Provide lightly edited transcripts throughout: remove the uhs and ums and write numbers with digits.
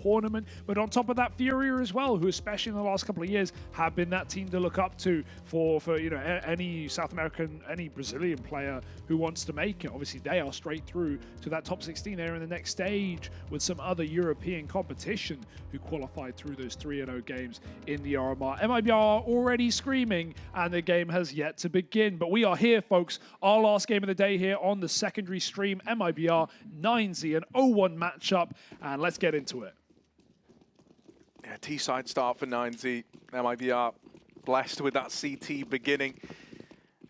tournament. But on top of that, Furia as well, who especially in the last couple of years have been that team to look up to for you know, any South American, any Brazilian player who wants to make it. Obviously, they are straight through to that top 16 there in the next stage with some other European competition who qualified through those 3-0 games in the RMR. MIBR are already screaming, and the game has yet to begin. But we are here, folks. Our last game of the day here on the secondary stream. MIBR 9Z, an 0-1 matchup, and let's get into it. Yeah, T-side start for 9Z. MIBR blessed with that CT beginning.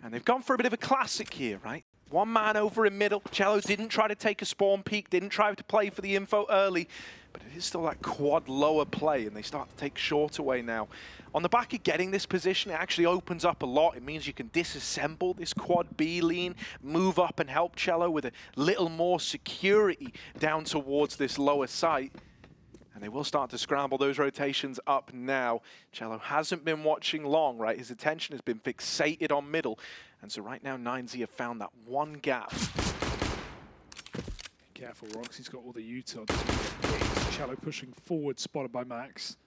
And they've gone for a bit of a classic here, right? One man over in middle. Cello didn't try to take a spawn peek, didn't try to play for the info early, but it is still that quad lower play, and they start to take short away now. On the back of getting this position, it actually opens up a lot. It means you can disassemble this quad B lean, move up and help Cello with a little more security down towards this lower site. And they will start to scramble those rotations up now. Cello hasn't been watching long, right? His attention has been fixated on middle. And so right now, 9Z have found that one gap. Careful, Rox. He's got all the UTOD. Cello pushing forward, spotted by Max.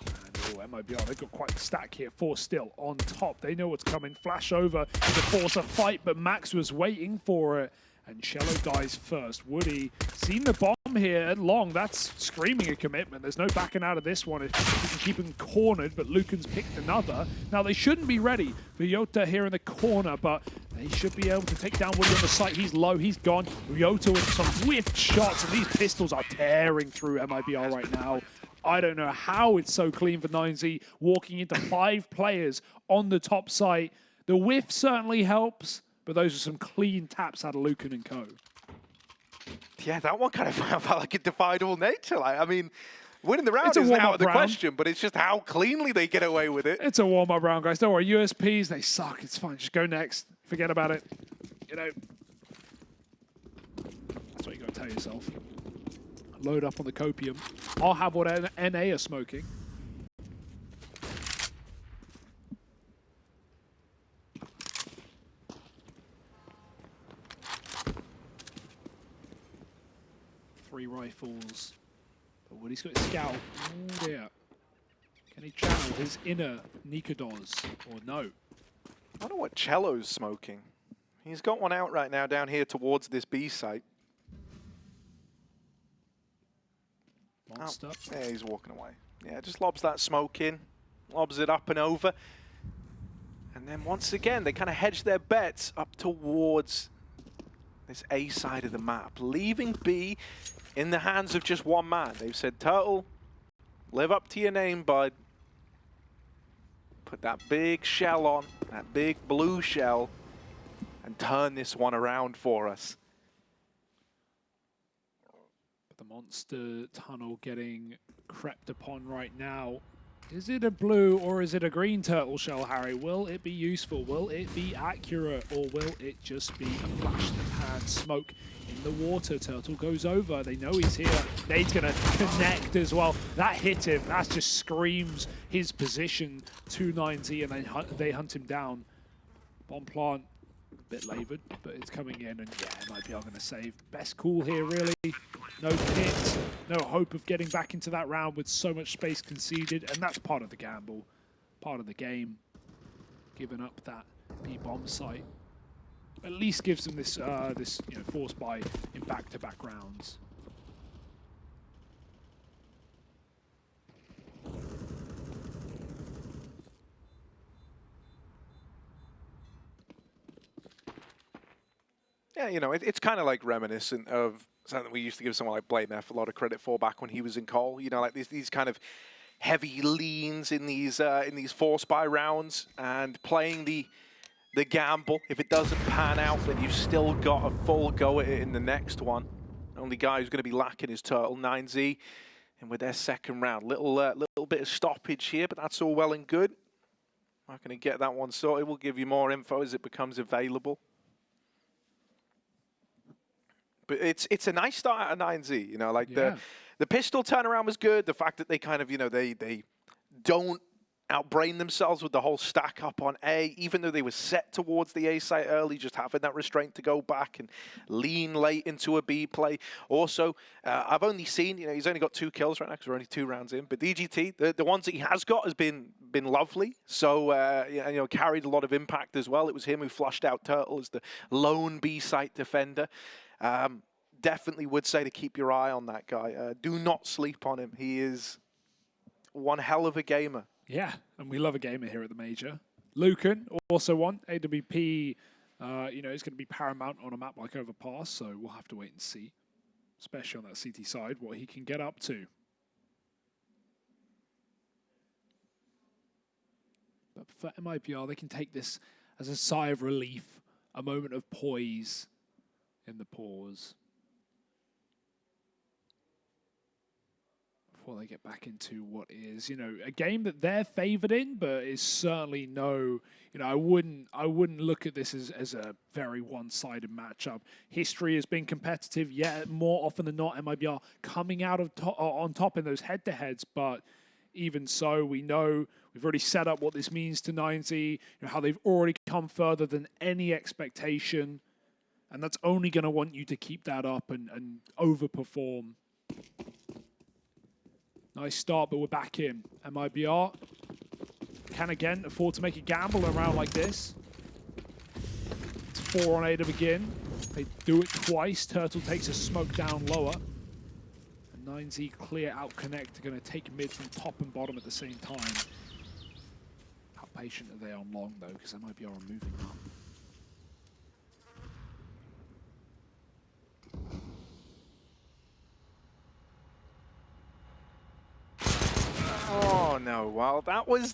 And MIBR, they've got quite a stack here. 4 still on top. They know what's coming. Flash over to force a fight, but Max was waiting for it. And Cello dies first. Woody seen the bomb here at long. That's screaming a commitment. There's no backing out of this one. If you can keep him cornered, but Lucan's picked another. Now they shouldn't be ready for JOTA here in the corner, but they should be able to take down Woody on the site. He's low, he's gone. JOTA with some whiffed shots, and these pistols are tearing through MIBR right now. I don't know how it's so clean for 9Z, walking into 5 players on the top site. The whiff certainly helps, but those are some clean taps out of Lucan and co. Yeah, that one kind of felt like it defied all nature. Like, I mean, winning the round isn't out of the question, but it's just how cleanly they get away with it. It's a warm-up round, guys. Don't worry, USPs, they suck. It's fine. Just go next. Forget about it. You know, that's what you got to tell yourself. Load up on the copium. I'll have what NA are smoking. Three rifles. But Woody's got his scout. Oh dear. Can he channel his inner Nikados or no? I wonder what Cello's smoking. He's got one out right now down here towards this B site. Monster. Oh, yeah, he's walking away. Yeah, just lobs that smoke in, lobs it up and over. And then once again, they kind of hedge their bets up towards this A side of the map, leaving B in the hands of just one man. They've said, Turtle, live up to your name, bud. Put that big shell on, that big blue shell, and turn this one around for us. The monster tunnel getting crept upon right now. Is it a blue or is it a green turtle shell, Harry? Will it be useful? Will it be accurate? Or will it just be a flash in the pan? Smoke in the water. Turtle goes over. They know he's here. Nade's going to connect as well. That hit him. That just screams his position to 9Z, and they hunt him down. Bomb plant. Bit laboured, but it's coming in, and yeah, MIBR going to save. Best call here, really. No pit, no hope of getting back into that round with so much space conceded, and that's part of the gamble, part of the game. Giving up that B-bomb site at least gives them this force buy in back-to-back rounds. Yeah, you know, it's kind of like reminiscent of something we used to give someone like Blame F a lot of credit for back when he was in Cole. You know, like these kind of heavy leans in these force buy rounds, and playing the gamble. If it doesn't pan out, then you've still got a full go at it in the next one. The only guy who's going to be lacking is Turtle 9Z, and with their second round, little bit of stoppage here, but that's all well and good. Not going to get that one sorted. We'll give you more info as it becomes available. But it's a nice start at 9Z, you know, like the pistol turnaround was good. The fact that they kind of, you know, they don't outbrain themselves with the whole stack up on A, even though they were set towards the A site early, just having that restraint to go back and lean late into a B play. Also, I've only seen, he's only got 2 kills right now because we're only 2 rounds in, but DGT, the ones that he has got has been lovely. So, carried a lot of impact as well. It was him who flushed out Turtle as the lone B site defender. Definitely would say to keep your eye on that guy. Do not sleep on him. He is one hell of a gamer. Yeah, and we love a gamer here at the Major. Lucan, also one. AWP, is going to be paramount on a map like Overpass, so we'll have to wait and see, especially on that CT side, what he can get up to. But for MIBR, they can take this as a sigh of relief, a moment of poise in the pause, before they get back into what is, a game that they're favored in, but is certainly I wouldn't look at this as a very one-sided matchup. History has been competitive, yet more often than not, MIBR coming out on top in those head-to-heads, but even so, we know we've already set up what this means to 9Z, how they've already come further than any expectation, and that's only going to want you to keep that up and overperform. Nice start, but we're back in. MIBR can again afford to make a gamble around like this. It's 4 on A to begin. They do it twice. Turtle takes a smoke down lower. And 9Z clear out connect are going to take mid from top and bottom at the same time. How patient are they on long though? Because MIBR are moving up. Oh no! Well, that was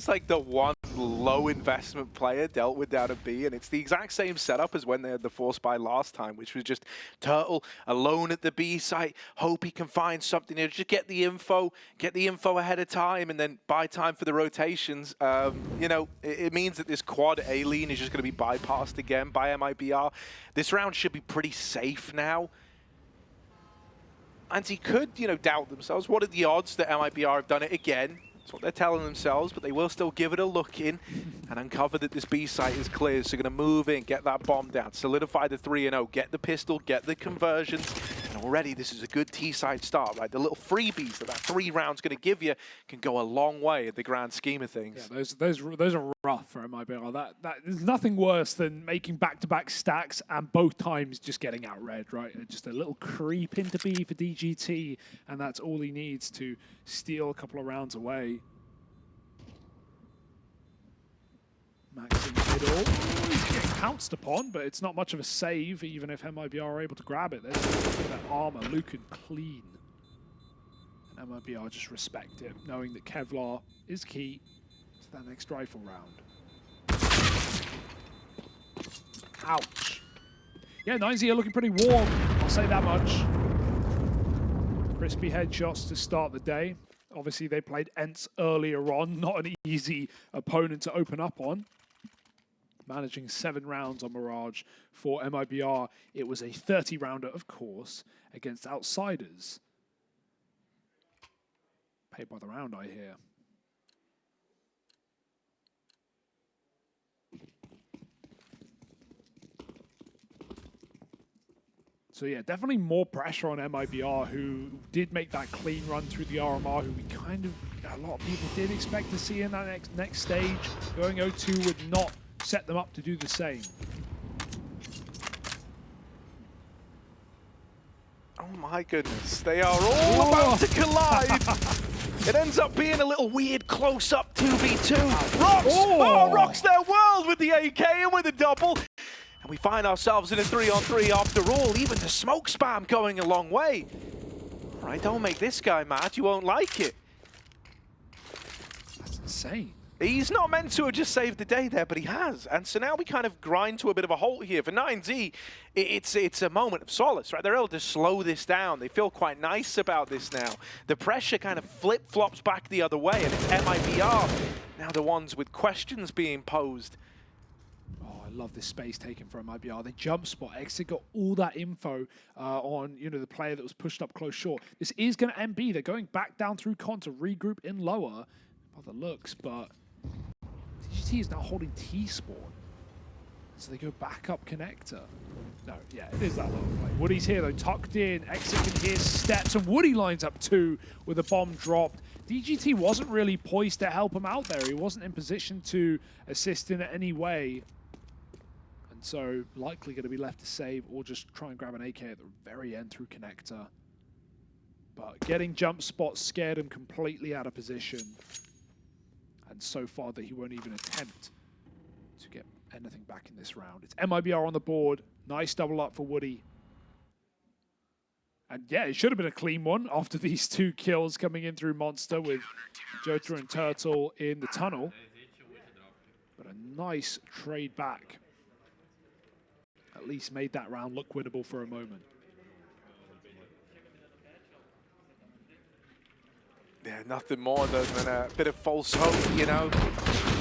like the one low investment player dealt with down at B, and it's the exact same setup as when they had the force buy last time, which was just Turtle alone at the B site. Hope he can find something here. Just get the info ahead of time, and then buy time for the rotations. It means that this quad A lean is just going to be bypassed again by MIBR. This round should be pretty safe now. And he could, doubt themselves. What are the odds that MIBR have done it again? That's what they're telling themselves, but they will still give it a look in and uncover that this B site is clear. So they're going to move in, get that bomb down, solidify the 3-0, get the pistol, get the conversions. And already this is a good T side start, right? The little freebies that 3 rounds going to give you can go a long way in the grand scheme of things. Yeah, those are rough for MIBR. There's nothing worse than making back-to-back stacks and both times just getting out-red, right? Just a little creep into B for DGT, and that's all he needs to steal a couple of rounds away. Max in the middle. Ooh, he's getting pounced upon, but it's not much of a save, even if MIBR are able to grab it. There's that armor. Lucan clean. And MIBR just respect it, knowing that Kevlar is key to that next rifle round. Ouch. Yeah, 9Z are looking pretty warm. I'll say that much. Crispy headshots to start the day. Obviously, they played Ents earlier on. Not an easy opponent to open up on. Managing 7 rounds on Mirage for MIBR. It was a 30-rounder, of course, against outsiders. Paid by the round, I hear. So yeah, definitely more pressure on MIBR, who did make that clean run through the RMR, who we a lot of people did expect to see in that next stage. Going 0-2 would not set them up to do the same. Oh my goodness, they are all about to collide. It ends up being a little weird close-up 2v2. Rocks! Oh, Rocks their world with the AK and with a double. And we find ourselves in a 3-on-3 after all. Even the smoke spam going a long way. All right, don't make this guy mad. You won't like it. That's insane. He's not meant to have just saved the day there, but he has. And so now we kind of grind to a bit of a halt here. For 9Z, it's a moment of solace, right? They're able to slow this down. They feel quite nice about this now. The pressure kind of flip-flops back the other way, and it's MIBR now the ones with questions being posed. Oh, I love this space taken from MIBR. They jump spot. Exit got all that info on the player that was pushed up close short. This is going to end B. They're going back down through con to regroup in lower. by the looks, but DGT is now holding T-spawn. So they go back up connector. No, yeah, it is that little play. Woody's here though, tucked in. Exit can hear steps, and Woody lines up two with a bomb dropped. DGT wasn't really poised to help him out there. He wasn't in position to assist in any way. And so likely going to be left to save or just try and grab an AK at the very end through connector. But getting jump spots scared him completely out of position. And so far that he won't even attempt to get anything back in this round. It's MIBR on the board. Nice double up for Woody. And yeah, it should have been a clean one after these two kills coming in through Monster with JOTA and Turtle in the tunnel. But a nice trade back. At least made that round look winnable for a moment. Yeah, nothing more than a bit of false hope, you know.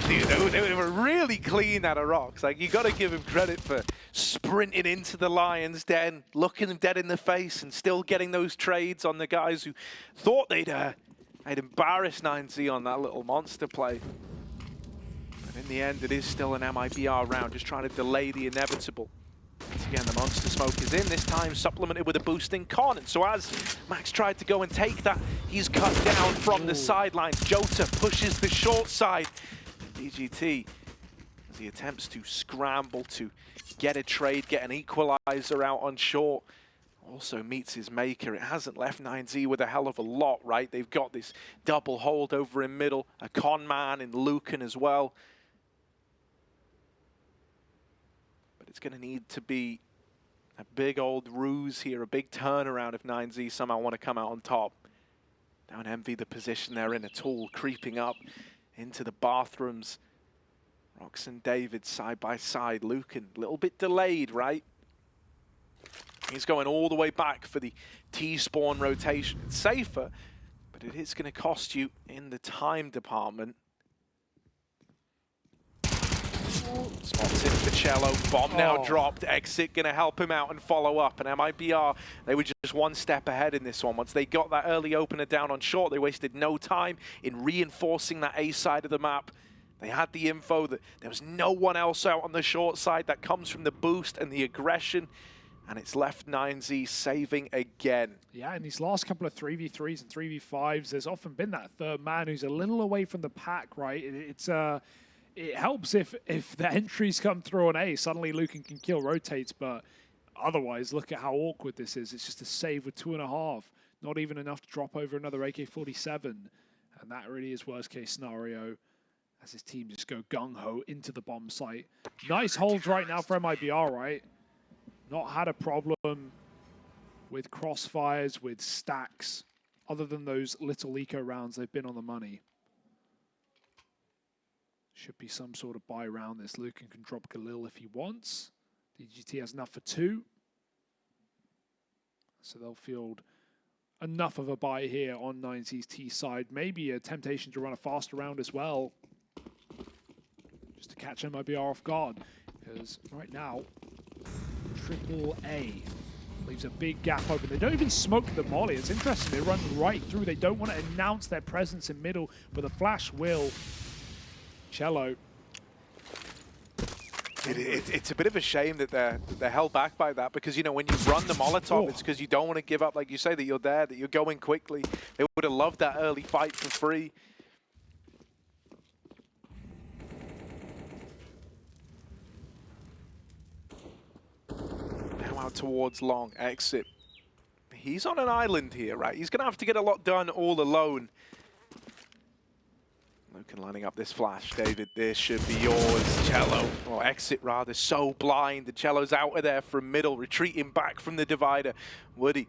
They were really clean out of rocks. Like, you got to give him credit for sprinting into the Lions' den, looking them dead in the face, and still getting those trades on the guys who thought they'd embarrass 9Z on that little Monster play. But in the end, it is still an MIBR round, just trying to delay the inevitable. Once again, the Monster smoke is in, this time supplemented with a boosting Con. And so as Max tried to go and take that, he's cut down from the sidelines. JOTA pushes the short side. DGT, as he attempts to scramble to get a trade, get an equalizer out on short, also meets his maker. It hasn't left 9Z with a hell of a lot, right? They've got this double hold over in middle, a con man in Lucan as well. But it's going to need to be a big old ruse here, a big turnaround if 9Z somehow want to come out on top. Don't envy the position they're in at all, creeping up into the bathrooms. Rox and David side by side. Lucan, a little bit delayed, right? He's going all the way back for the T-spawn rotation. It's safer, but it is going to cost you in the time department. Spots in for Cello. Bomb now dropped. Exit going to help him out and follow up. And MIBR, they were just one step ahead in this one. Once they got that early opener down on short, they wasted no time in reinforcing that A side of the map. They had the info that there was no one else out on the short side. That comes from the boost and the aggression. And it's left 9Z saving again. Yeah, in these last couple of 3v3s and 3v5s, there's often been that third man who's a little away from the pack, right? It helps if the entries come through on A, suddenly Lucan can kill rotates, but otherwise, look at how awkward this is. It's just a save with 2.5, not even enough to drop over another AK-47. And that really is worst case scenario as his team just go gung-ho into the bomb site. Nice holds right now for MIBR, right? Not had a problem with crossfires, with stacks. Other than those little eco rounds, they've been on the money. Should be some sort of buy round this. Lucan can drop Khalil if he wants. DGT has enough for 2. So they'll field enough of a buy here on 9Z's T side. Maybe a temptation to run a faster round as well. Just to catch MIBR off guard. Because right now, Triple A leaves a big gap open. They don't even smoke the molly. It's interesting. They run right through. They don't want to announce their presence in middle, but the flash will. Cello. It's a bit of a shame that they're held back by that, because, you know, when you run the Molotov, it's because you don't want to give up, like you say, that you're there, that you're going quickly. They would have loved that early fight for free. Now out towards long. Exit. He's on an island here, right? He's going to have to get a lot done all alone. Lucan lining up this flash. David, this should be yours. Cello, or Exit rather, so blind. The Cello's out of there from middle, retreating back from the divider. Woody,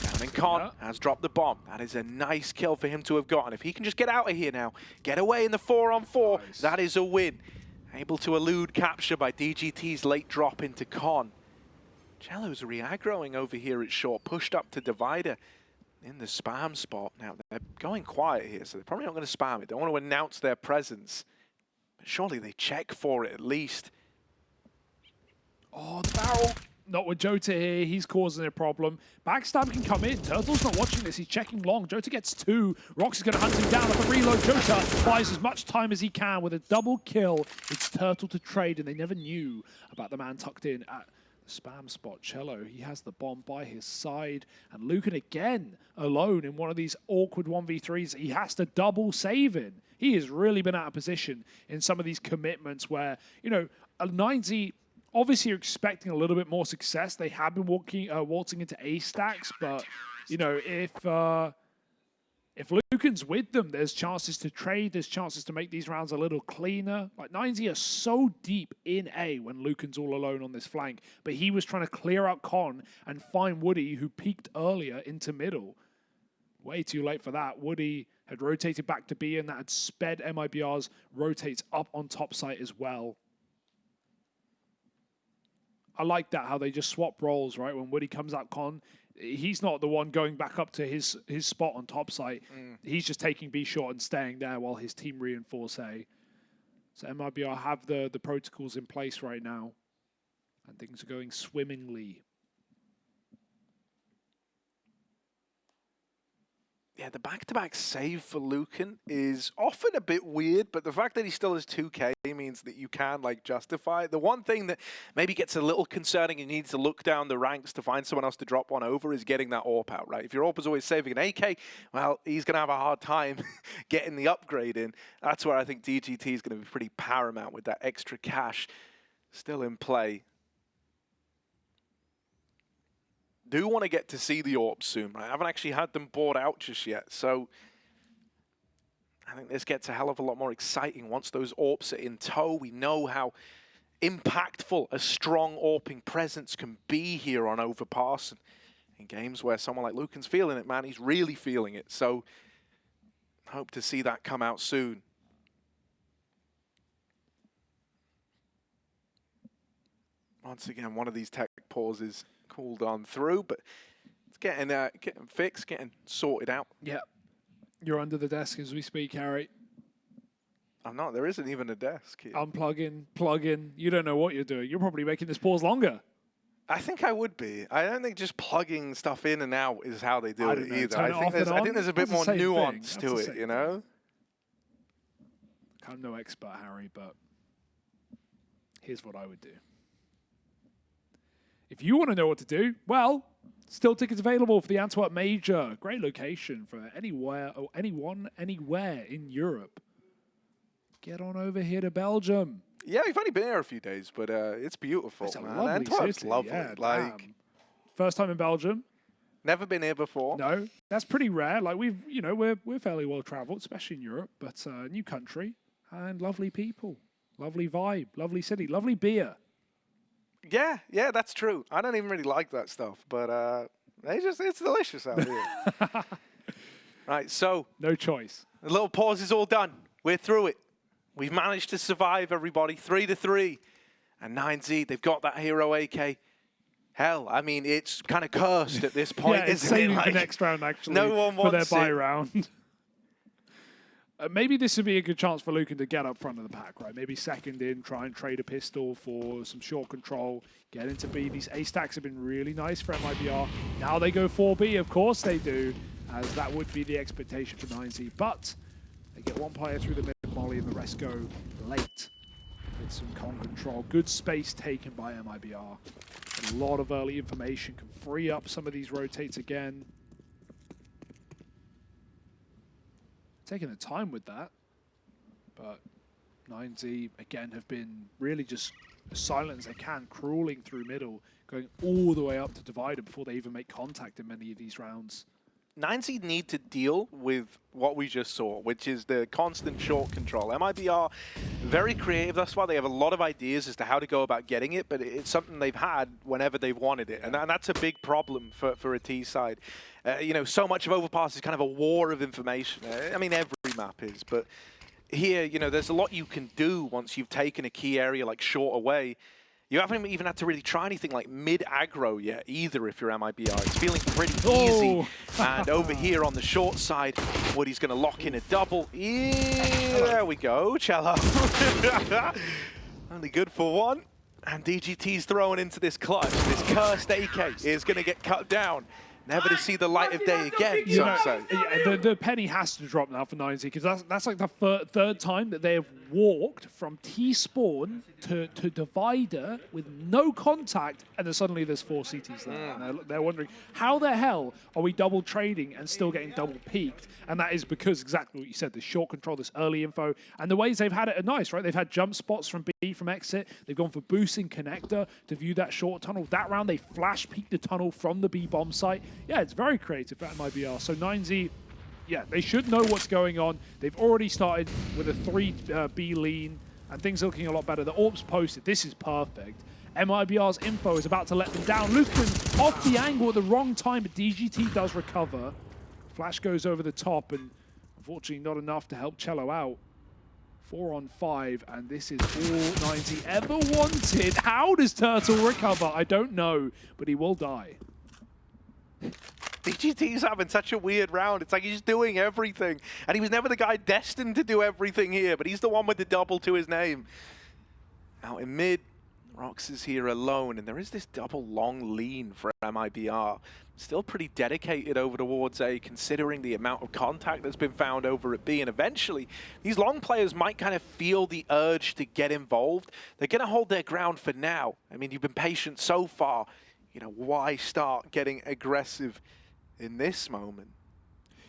down in Con, has dropped the bomb. That is a nice kill for him to have gotten. If he can just get out of here now, get away in the 4-on-4, nice. That is a win. Able to elude capture by DGT's late drop into Con. Cello's re-aggroing over here at short, pushed up to divider. In the spam spot. Now, they're going quiet here, so they're probably not going to spam it. They don't want to announce their presence. But surely they check for it at least. Oh, the barrel. Not with JOTA here. He's causing a problem. Backstab can come in. Turtle's not watching this. He's checking long. JOTA gets 2. Rox is going to hunt him down at the reload. JOTA buys as much time as he can with a double kill. It's Turtle to trade, and they never knew about the man tucked in at the spam spot. Cello, he has the bomb by his side. And Lucan again alone in one of these awkward 1v3s. He has to double save in. He has really been out of position in some of these commitments where, you know, a 9Z... Obviously, you're expecting a little bit more success. They have been waltzing into A stacks, but you know, if Lucan's with them, there's chances to trade. There's chances to make these rounds a little cleaner. Like 9Z are so deep in A when Lucan's all alone on this flank, but he was trying to clear out Con and find Woody, who peeked earlier into middle. Way too late for that. Woody had rotated back to B, and that had sped MIBR's rotates up on top site as well. I like that, how they just swap roles, right? When Woody comes out Con, he's not the one going back up to his spot on top site. He's just taking B short and staying there while his team reinforce A. So MIBR have the protocols in place right now, and things are going swimmingly. Yeah, the back-to-back save for Lucan is often a bit weird, but the fact that he still has 2K means that you can, like, justify it. The one thing that maybe gets a little concerning and needs to look down the ranks to find someone else to drop one over is getting that AWP out, right? If your AWP is always saving an AK, well, he's going to have a hard time getting the upgrade in. That's where I think DGT is going to be pretty paramount with that extra cash still in play. Do want to get to see the AWP soon. I haven't actually had them bought out just yet, so I think this gets a hell of a lot more exciting once those AWPs are in tow. We know how impactful a strong AWPing presence can be here on Overpass. And in games where someone like Lucan's feeling it, man, he's really feeling it. So hope to see that come out soon. Once again, one of these tech pauses cooled on through, but it's getting fixed, getting sorted out. Yeah. You're under the desk as we speak, Harry. I'm not. There isn't even a desk here. Unplugging, plug in. You don't know what you're doing. You're probably making this pause longer. I think I would be. I don't think just plugging stuff in and out is how they do it either. I think there's a bit more nuance to it, you know? I'm no expert, Harry, but here's what I would do. If you want to know what to do, well, still tickets available for the Antwerp Major. Great location for anywhere or anyone, anywhere in Europe. Get on over here to Belgium. Yeah, we've only been here a few days, but it's beautiful. It's a man. lovely Antwerp's city. lovely. Yeah, like, first time in Belgium. Never been here before. No, that's pretty rare. Like we're fairly well traveled, especially in Europe. But new country and lovely people, lovely vibe, lovely city, lovely beer. Yeah, that's true. I don't even really like that stuff, but it's delicious out here. Right, so no choice. The little pause is all done. We're through it. We've managed to survive, everybody. 3-3. And 9Z, they've got that hero AK. Hell, I mean, it's kind of cursed at this point, yeah, it's isn't it? saving Like, the next round, actually, no one for their wants buy it. round. Maybe this would be a good chance for Lucan to get up front of the pack, right? Maybe second in, try and trade a pistol for some short control, get into B. These A stacks have been really nice for MIBR. Now they go 4B, of course they do, as that would be the expectation for 9Z. But they get one player through the mid molly and the rest go late with some con control. Good space taken by MIBR. A lot of early information can free up some of these rotates again. Taking the time with that, but 9Z again have been really just as silent as they can, crawling through middle, going all the way up to divider before they even make contact in many of these rounds. 9Z need to deal with what we just saw, which is the constant short control. MIBR, very creative thus far. They have a lot of ideas as to how to go about getting it, but it's something they've had whenever they've wanted it. And that's a big problem for a T side. You know, so much of Overpass is kind of a war of information. I mean, every map is, but here, you know, there's a lot you can do once you've taken a key area like short away. You haven't even had to really try anything like mid-aggro yet either if you're MIBR. It's feeling pretty easy. And over here on the short side, Woody's going to lock in a double. Yeah, there we go, Cello. Only good for one. And DGT's thrown into this clutch. This cursed AK is going to get cut down. Never to see the light of day again, some say. Yeah, the penny has to drop now for 9Z, because that's like the third time that they have walked from T-spawn to divider with no contact, and then suddenly there's 4 CTs there. And they're wondering, how the hell are we double trading and still getting double peaked? And that is because exactly what you said, the short control, this early info, and the ways they've had it are nice, right? They've had jump spots from B, from exit. They've gone for boosting connector to view that short tunnel. That round, they flash peeked the tunnel from the B bomb site. Yeah, it's very creative at MIBR. So 9Z, yeah, they should know what's going on. They've already started with a 3B lean, and things are looking a lot better. The AWP's posted. This is perfect. MIBR's info is about to let them down. Lucan off the angle at the wrong time, but DGT does recover. Flash goes over the top, and unfortunately not enough to help Cello out. 4 on 5, and this is all 9Z ever wanted. How does Turtle recover? I don't know, but he will die. DGT's having such a weird round. It's like he's doing everything. And he was never the guy destined to do everything here, but he's the one with the double to his name. Out in mid, Rox is here alone, and there is this double long lean for MIBR. Still pretty dedicated over towards A, considering the amount of contact that's been found over at B. And eventually, these long players might kind of feel the urge to get involved. They're going to hold their ground for now. I mean, you've been patient so far. You know, why start getting aggressive in this moment?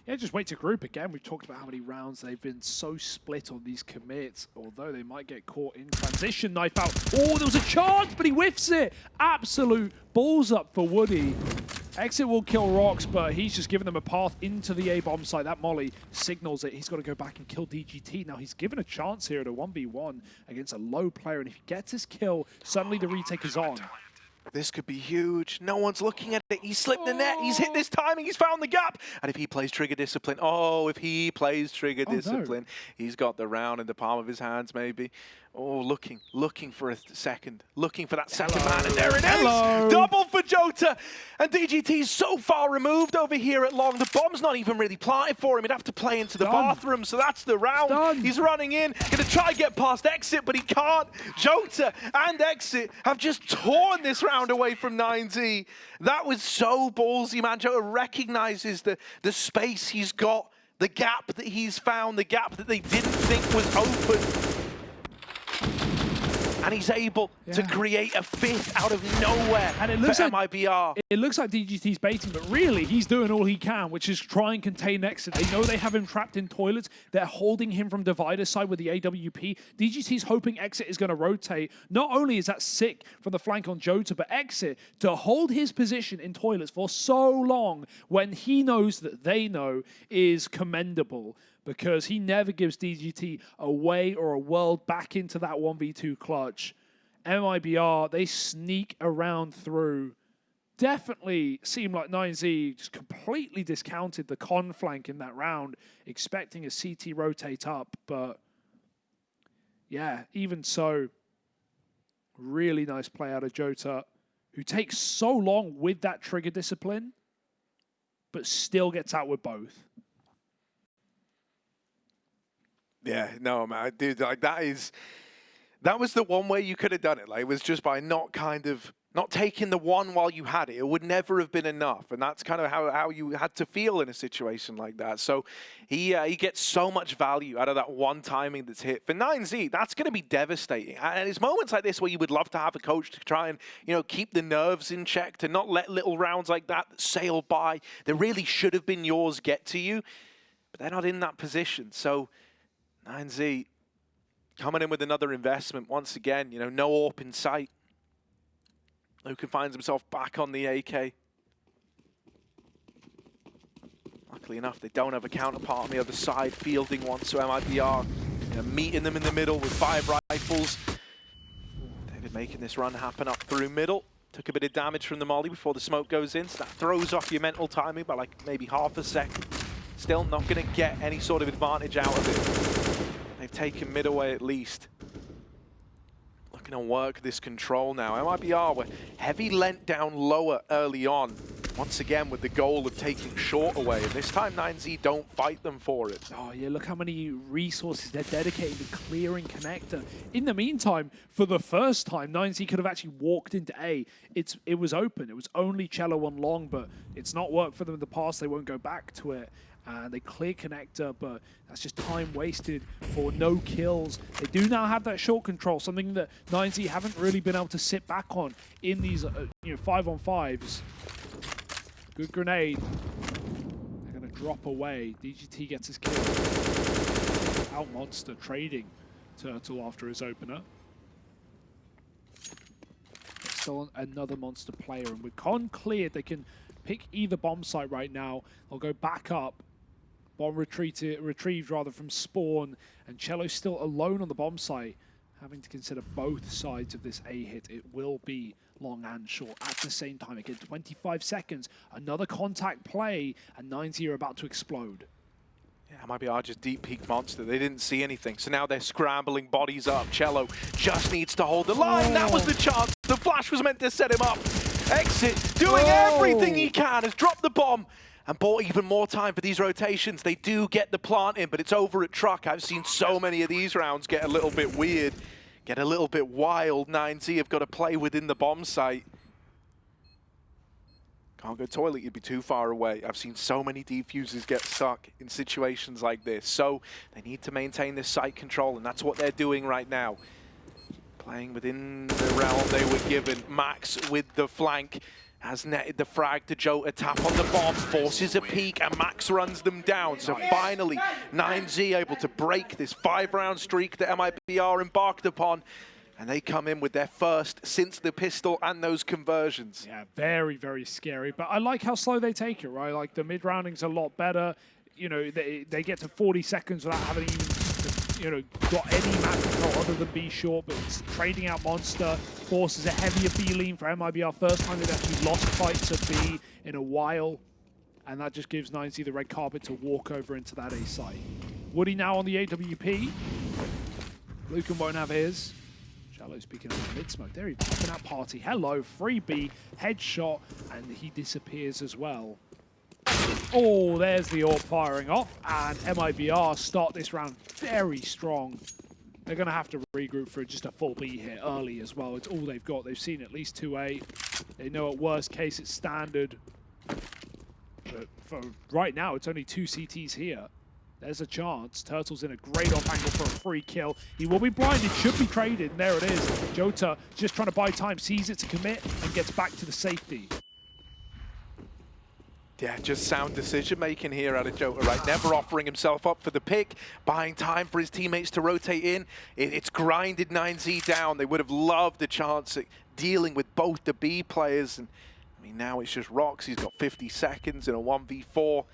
Yeah, just wait to group again. We've talked about how many rounds they've been so split on these commits, although they might get caught in transition. Knife out. Oh, there was a chance, but he whiffs it. Absolute balls up for Woody. Exit will kill Rox, but he's just given them a path into the A-bomb site. That molly signals it. He's got to go back and kill DGT. Now, he's given a chance here at a 1v1 against a low player, and if he gets his kill, suddenly the retake is on. This could be huge. No one's looking at it. He's slipped the net. He's hit this timing. He's found the gap. And if he plays Trigger Discipline, if he plays Trigger Discipline, he's got the round in the palm of his hands, maybe. Oh, looking for a second. Looking for that second man, and there it is! Double for JOTA! And DGT's so far removed over here at long. The bomb's not even really planted for him. He'd have to play into the bathroom, so that's the round. He's running in, gonna try and get past Exit, but he can't. JOTA and Exit have just torn this round away from 9Z. That was so ballsy, man. JOTA recognizes the space he's got, the gap that he's found, the gap that they didn't think was open. And he's able to create a fifth out of nowhere and it looks for MIBR. It looks like DGT's baiting, but really he's doing all he can, which is try and contain Exit. They know they have him trapped in toilets. They're holding him from divider side with the AWP. DGT's hoping Exit is going to rotate. Not only is that sick from the flank on JOTA, but Exit to hold his position in toilets for so long when he knows that they know is commendable, because he never gives DGT a way or a world back into that 1v2 clutch. MIBR, they sneak around through. Definitely seemed like 9Z just completely discounted the con flank in that round, expecting a CT rotate up, but yeah, even so, really nice play out of JOTA, who takes so long with that trigger discipline, but still gets out with both. Yeah, no, man, dude, like that was the one way you could have done it. Like, it was just by not taking the one while you had it. It would never have been enough, and that's kind of how you had to feel in a situation like that. So he gets so much value out of that one timing that's hit. For 9Z, that's going to be devastating. And it's moments like this where you would love to have a coach to try and, you know, keep the nerves in check, to not let little rounds like that sail by. They really should have been yours get to you, but they're not in that position. So 9Z coming in with another investment once again. You know, no AWP in sight. Lucan finds himself back on the AK. Luckily enough, they don't have a counterpart on the other side fielding one, so MIBR, you know, meeting them in the middle with 5 rifles. David making this run happen up through middle. Took a bit of damage from the molly before the smoke goes in, so that throws off your mental timing by like maybe half a second. Still not going to get any sort of advantage out of it. They've taken mid away at least. Looking to work this control now. MIBR were heavy lent down lower early on. once again with the goal of taking short away. And this time 9Z don't fight them for it. Oh yeah, look how many resources they're dedicating to clearing connector. In the meantime, for the first time, 9Z could have actually walked into A. It was open. It was only Cello on long, but it's not worked for them in the past. They won't go back to it. And they clear connector, but that's just time wasted for no kills. They do now have that short control, something that 9Z haven't really been able to sit back on in these 5-on-5s. Good grenade. They're going to drop away. DGT gets his kill. Out Monster trading Turtle after his opener. But still another Monster player, and with Con cleared, they can pick either bomb site right now. They'll go back up. Bomb retrieved rather from spawn, and Cello's still alone on the bomb site, having to consider both sides of this A hit. It will be long and short at the same time. Again, 25 seconds, another contact play, and 9Z are about to explode. Yeah, MIBR just deep peek Monster. They didn't see anything, so now they're scrambling bodies up. Cello just needs to hold the line. That was the chance. The flash was meant to set him up. Exit doing everything he can, has dropped the bomb and bought even more time for these rotations. They do get the plant in, but it's over at truck. I've seen so many of these rounds get a little bit weird, get a little bit wild. 9Z have got to play within the bomb site. Can't go toilet, you'd be too far away. I've seen so many defusers get stuck in situations like this. So they need to maintain this site control, and that's what they're doing right now. Playing within the realm they were given. Max with the flank has netted the frag to JOTA, tap on the bomb, forces a peek, and Max runs them down. So finally, 9Z able to break this 5-round streak that MIBR embarked upon, and they come in with their first since the pistol and those conversions. Yeah, very, very scary, but I like how slow they take it, right? Like, the mid-rounding's a lot better. You know, they get to 40 seconds without having even got any map control other than B short, but it's trading out Monster, forces a heavier B lean for MIBR. First time they've actually lost fight to B in a while, and that just gives 9Z the red carpet to walk over into that A site. Woody now on the AWP. Lucan won't have his. Shallow speaking of the mid-smoke. There he's popping out party. Hello, free B, headshot, and he disappears as well. Oh, there's the AWP firing off, and MIBR start this round very strong. They're going to have to regroup for just a full B hit early as well. It's all they've got. They've seen at least 2A. They know at worst case it's standard. But for right now, it's only 2 CTs here. There's a chance. Turtle's in a great off angle for a free kill. He will be blinded, should be traded, and there it is. JOTA just trying to buy time, sees it to commit, and gets back to the safety. Yeah, just sound decision-making here out of JOTA, right? Never offering himself up for the pick, buying time for his teammates to rotate in. It's grinded 9Z down. They would have loved the chance at dealing with both the B players. And I mean, now it's just Rocks. He's got 50 seconds in a 1v4.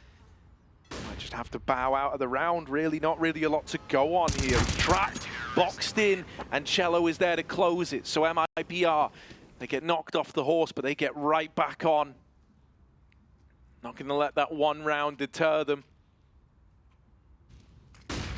Might just have to bow out of the round, really. Not really a lot to go on here. He's trapped, boxed in, and Cello is there to close it. So MIBR, they get knocked off the horse, but they get right back on. Not going to let that one round deter them.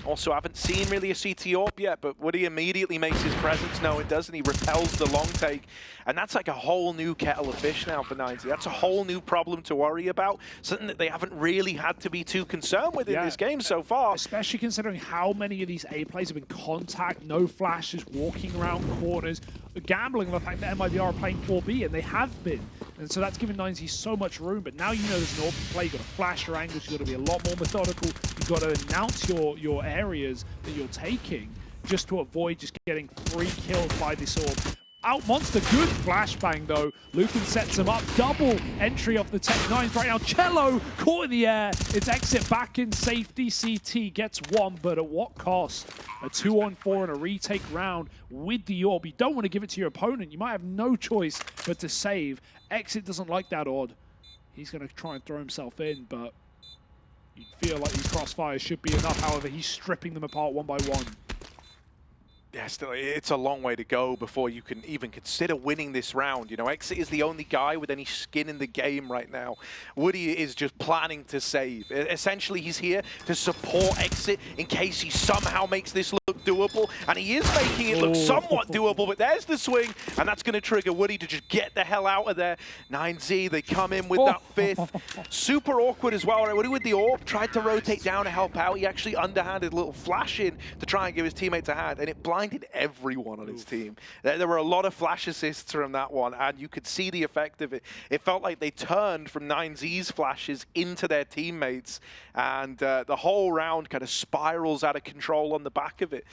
Also, haven't seen really a CT AWP yet, but Woody immediately makes his presence known, doesn't he? Repels the long take. And that's like a whole new kettle of fish now for 9Z. That's a whole new problem to worry about. Something that they haven't really had to be too concerned with in this game so far. Especially considering how many of these A plays have been contact, no flashes, walking around corners, gambling on the fact that MIBR are playing 4B, and they have been. And so that's given 9Z so much room, but now you know there's an open play, you've got to flash your angles, you've got to be a lot more methodical, you've got to announce your areas that you're taking just to avoid just getting free kills by this AWP. Out Monster, good flashbang though. Lucan sets him up, double entry off the Tech 9s right now. Cello caught in the air, it's exit back in safety. CT gets one, but at what cost? A 2-on-4 and a retake round with the AWP. You don't want to give it to your opponent, you might have no choice but to save. Exit doesn't like that odd. He's going to try and throw himself in, but you feel like these crossfires should be enough. However, he's stripping them apart one by one. Yeah, still, it's a long way to go before you can even consider winning this round. You know, Exit is the only guy with any skin in the game right now. Woody is just planning to save. Essentially, he's here to support Exit in case he somehow makes this look doable, and he is making it look somewhat doable, but there's the swing, and that's going to trigger Woody to just get the hell out of there. 9Z, they come in with that fifth. Super awkward as well. Right? Woody with the AWP, tried to rotate down to help out. He actually underhanded a little flash in to try and give his teammates a hand, and it blinded everyone on his team. There were a lot of flash assists from that one, and you could see the effect of it. It felt like they turned from 9Z's flashes into their teammates, and the whole round kind of spirals out of control on the back of it.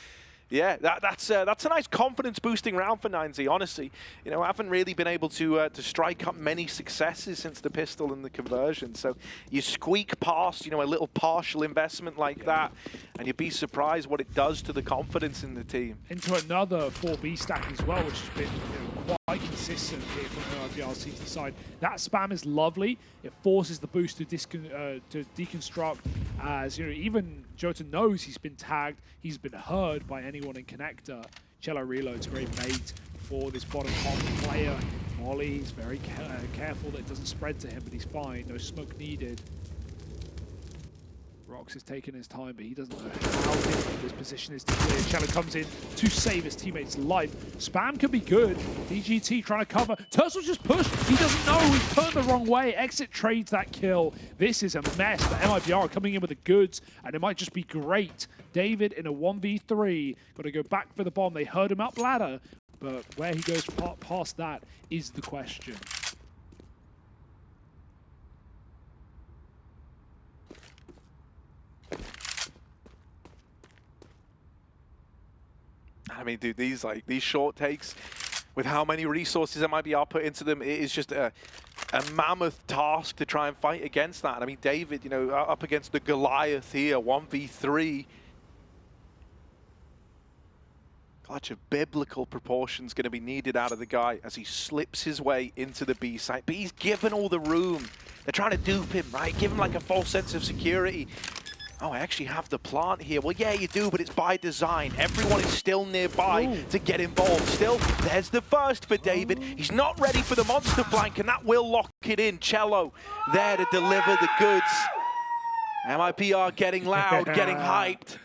Yeah, that's a nice confidence-boosting round for 9Z, honestly. You know, I haven't really been able to strike up many successes since the pistol and the conversion. So you squeak past, you know, a little partial investment like that, and you'd be surprised what it does to the confidence in the team. Into another 4B stack as well, which has been quite consistent here from the MIBR CT side. That spam is lovely. It forces the boost to deconstruct, as you know, even JOTA knows he's been tagged, he's been heard by anyone in connector. Cello reloads, great bait for this bottom half player. Molly, he's very careful that it doesn't spread to him, but he's fine. No smoke needed. Rox is taking his time, but he doesn't know how difficult this position is to clear. Cello comes in to save his teammate's life. Spam could be good. DGT trying to cover. Turtle just pushed. He doesn't know. He's turned the wrong way. Exit trades that kill. This is a mess. The MIBR are coming in with the goods, and it might just be great. David in a 1v3. Got to go back for the bomb. They heard him up ladder, but where he goes past that is the question. I mean, dude, these short takes, with how many resources MIBR put into them, it is just a mammoth task to try and fight against that. I mean, David, you know, up against the Goliath here, 1v3. Clutch of biblical proportions going to be needed out of the guy as he slips his way into the B site. But he's given all the room. They're trying to dupe him, right? Give him like a false sense of security. Oh, I actually have the plant here. Well, yeah, you do, but it's by design. Everyone is still nearby to get involved. Still, there's the first for David. He's not ready for the monster flank, and that will lock it in. Cello there to deliver the goods. MIBR getting loud, getting hyped.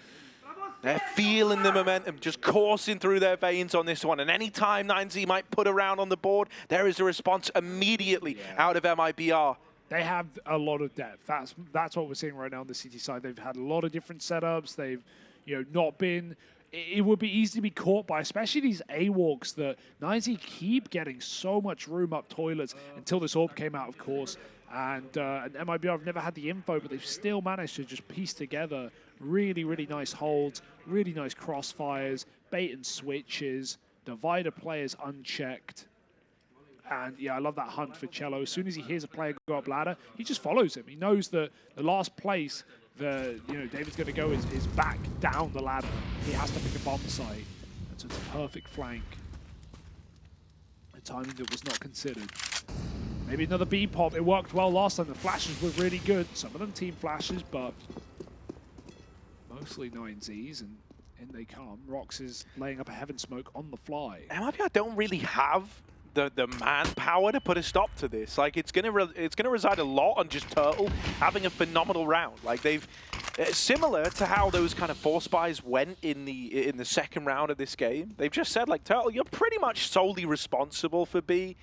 They're feeling the momentum just coursing through their veins on this one. And anytime 9Z might put a round on the board, there is a response immediately out of MIBR. They have a lot of depth. That's what we're seeing right now on the CT side. They've had a lot of different setups. They've, you know, not been. It would be easy to be caught by, especially these AWOLKs that 9Z keep getting so much room up toilets until this AWP came out, of course. And MIBR have never had the info, but they've still managed to just piece together really, really nice holds, really nice crossfires, bait and switches, divider players unchecked. And yeah, I love that hunt for Cello. As soon as he hears a player go up ladder, he just follows him. He knows that the last place David's going to go is back down the ladder. He has to pick a bomb site. And so it's a perfect flank. A timing that was not considered. Maybe another B pop. It worked well last time. The flashes were really good. Some of them team flashes, but mostly 9Zs, and in they come. Rox is laying up a heaven smoke on the fly. MIBR don't really have the manpower to put a stop to this. Like, it's gonna reside a lot on just Turtle having a phenomenal round. Like, they've similar to how those kind of force buys went in the second round of this game. They've just said, like, Turtle, you're pretty much solely responsible for B.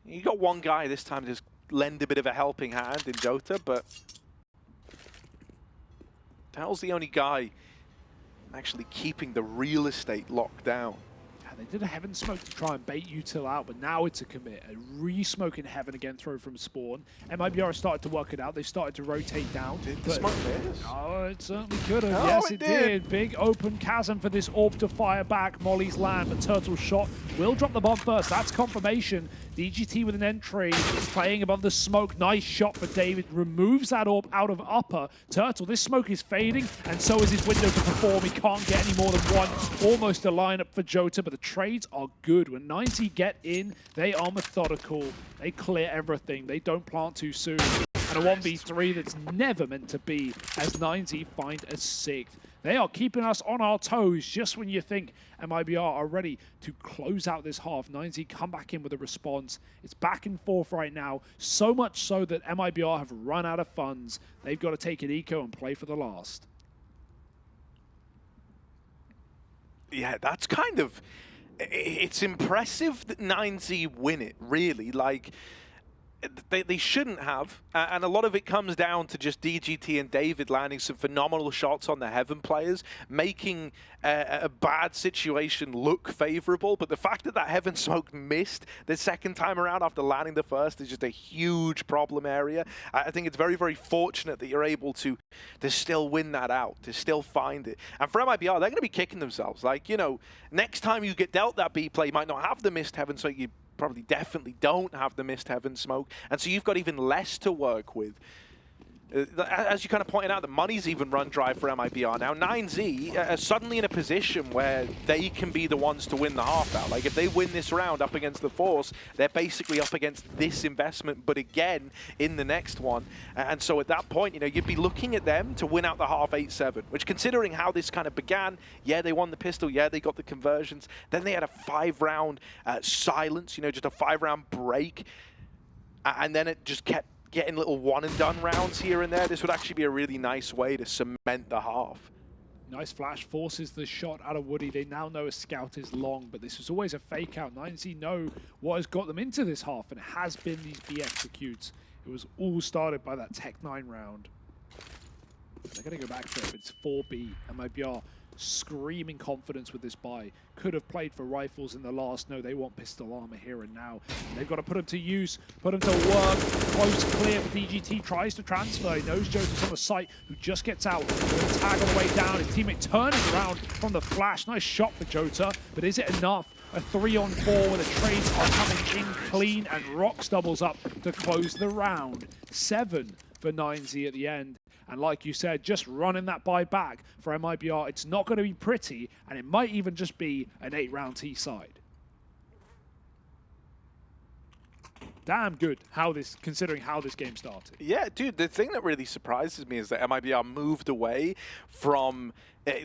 You got one guy this time to just lend a bit of a helping hand in JOTA, but Turtle's the only guy actually keeping the real estate locked down. They did a heaven smoke to try and bait util out, but now it's a commit. A re-smoke in heaven again, throw from spawn. MIBR has started to work it out. They've started to rotate down. Did the smoke miss? Oh, it certainly could have. Oh, yes, it did. Big open chasm for this AWP to fire back. Molly's land, but Turtle's shot will drop the bomb first. That's confirmation. DGT with an entry, playing above the smoke. Nice shot for David. Removes that AWP out of upper. Turtle, this smoke is fading, and so is his window to perform. He can't get any more than one. Almost a lineup for JOTA, but the trades are good. When 90 get in, they are methodical. They clear everything. They don't plant too soon. And a 1v3 that's never meant to be, as 90 find a sixth. They are keeping us on our toes just when you think MIBR are ready to close out this half. 9Z come back in with a response. It's back and forth right now, so much so that MIBR have run out of funds. They've got to take an eco and play for the last. Yeah, that's kind of... It's impressive that 9Z win it, really. Like, they shouldn't have, and a lot of it comes down to just DGT and David landing some phenomenal shots on the Heaven players, making a bad situation look favorable. But the fact that Heaven smoke missed the second time around after landing the first is just a huge problem area. I think it's very, very fortunate that you're able to still win that out, to still find it. And for MIBR, they're going to be kicking themselves. Like, you know, next time you get dealt that B play, you might not have the missed Heaven, so you probably definitely don't have the missed Heaven smoke, and so you've got even less to work with. As you kind of pointed out, the money's even run dry for MIBR now. 9Z are suddenly in a position where they can be the ones to win the half out. Like, if they win this round up against the Force, they're basically up against this investment, but again, in the next one. And so at that point, you know, you'd be looking at them to win out the half 8-7, which, considering how this kind of began, yeah, they won the pistol, yeah, they got the conversions, then they had a 5-round silence, you know, just a 5-round break, and then it just kept getting little one-and-done rounds here and there. This would actually be a really nice way to cement the half. Nice flash, forces the shot out of Woody. They now know a scout is long, but this was always a fake out. 9Z know what has got them into this half, and it has been these B executes. It was all started by that Tech 9 round. They're going to go back for it, but it's 4B. MIBR screaming confidence with this buy. Could have played for rifles in the last. No, they want pistol armor here and now. And they've got to put them to use, put them to work. Close clear for DGT, tries to transfer. He knows JOTA's on the site, who just gets out. Tag on the way down. His teammate turning around from the flash. Nice shot for JOTA, but is it enough? A 3-on-4 where the trades are coming in clean, and Rox doubles up to close the round. 7 for 9Z at the end. And like you said, just running that buy back for MIBR, it's not going to be pretty, and it might even just be an 8-round T side. Damn good considering how this game started. Yeah, dude, the thing that really surprises me is that MIBR moved away from,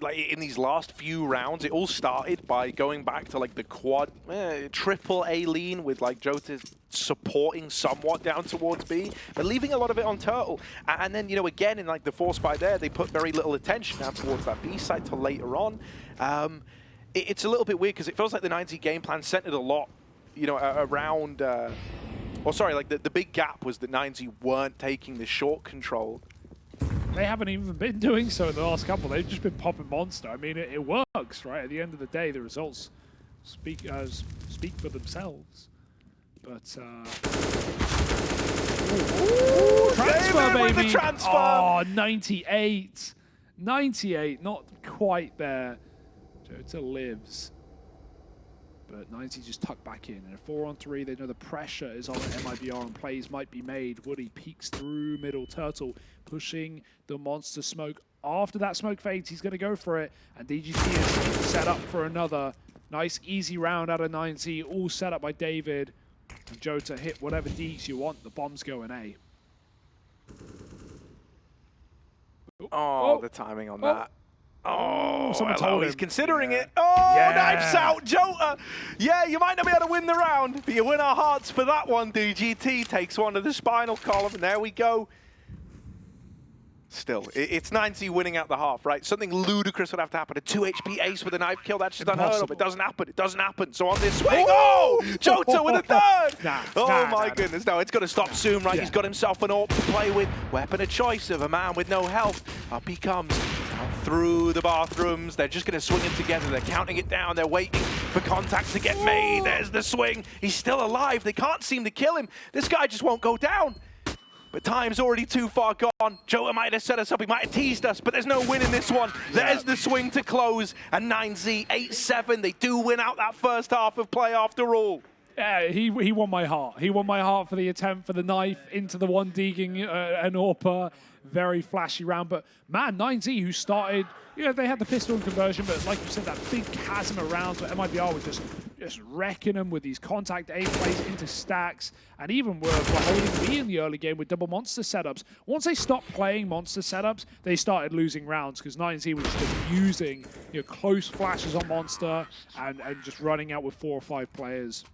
like, in these last few rounds, it all started by going back to, like, the quad, triple A lean with, like, JOTA supporting somewhat down towards B, but leaving a lot of it on Turtle. And then, you know, again, in, like, the force buy there, they put very little attention down towards that B side till later on. It's a little bit weird because it feels like the 9Z game plan centered a lot, you know, around... Well, sorry, like the big gap was that 9Z weren't taking the short control. They haven't even been doing so in the last couple. They've just been popping Monster. I mean, it works, right? At the end of the day, the results speak for themselves. But transfer, baby! With the transfer. Oh, 98. 98, not quite there. JOTA lives. But 9Z just tucked back in. And a 4-on-3, they know the pressure is on MIBR and plays might be made. Woody peeks through middle. Turtle pushing the monster smoke. After that smoke fades, he's going to go for it. And DGT is set up for another nice, easy round out of 9Z. All set up by David. And JOTA hit whatever Deeks you want. The bomb's going A. Oh, the timing on that. Oh, someone told him. He's considering it. Oh, yeah. Knives out, JOTA. Yeah, you might not be able to win the round, but you win our hearts for that one. DGT takes one to the spinal column, and there we go. Still, it's 9Z winning out the half, right? Something ludicrous would have to happen. A 2 HP ace with a knife kill, that's just unheard of. It doesn't happen. It doesn't happen. So on this swing, oh, JOTA with a third. My goodness. No, it's got to stop soon, right? Yeah. He's got himself an AWP to play with. Weapon of choice of a man with no health. Up he comes. Through the bathrooms. They're just going to swing it together. They're counting it down. They're waiting for contact to get made. There's the swing. He's still alive. They can't seem to kill him. This guy just won't go down. But time's already too far gone. JOTA might have set us up. He might have teased us, but there's no win in this one. There's the swing to close. And 9Z, 8-7. They do win out that first half of play after all. Yeah, he won my heart. He won my heart for the attempt, for the knife into the one digging an AWP. Very flashy round. But man, 9Z, who started, you know, they had the pistol conversion, but like you said, that big chasm around, so MIBR was just just wrecking them with these contact A plays into stacks, and even were holding B in the early game with double monster setups. Once they stopped playing monster setups, they started losing rounds because 9Z was just using close flashes on monster and just running out with 4 or 5 players.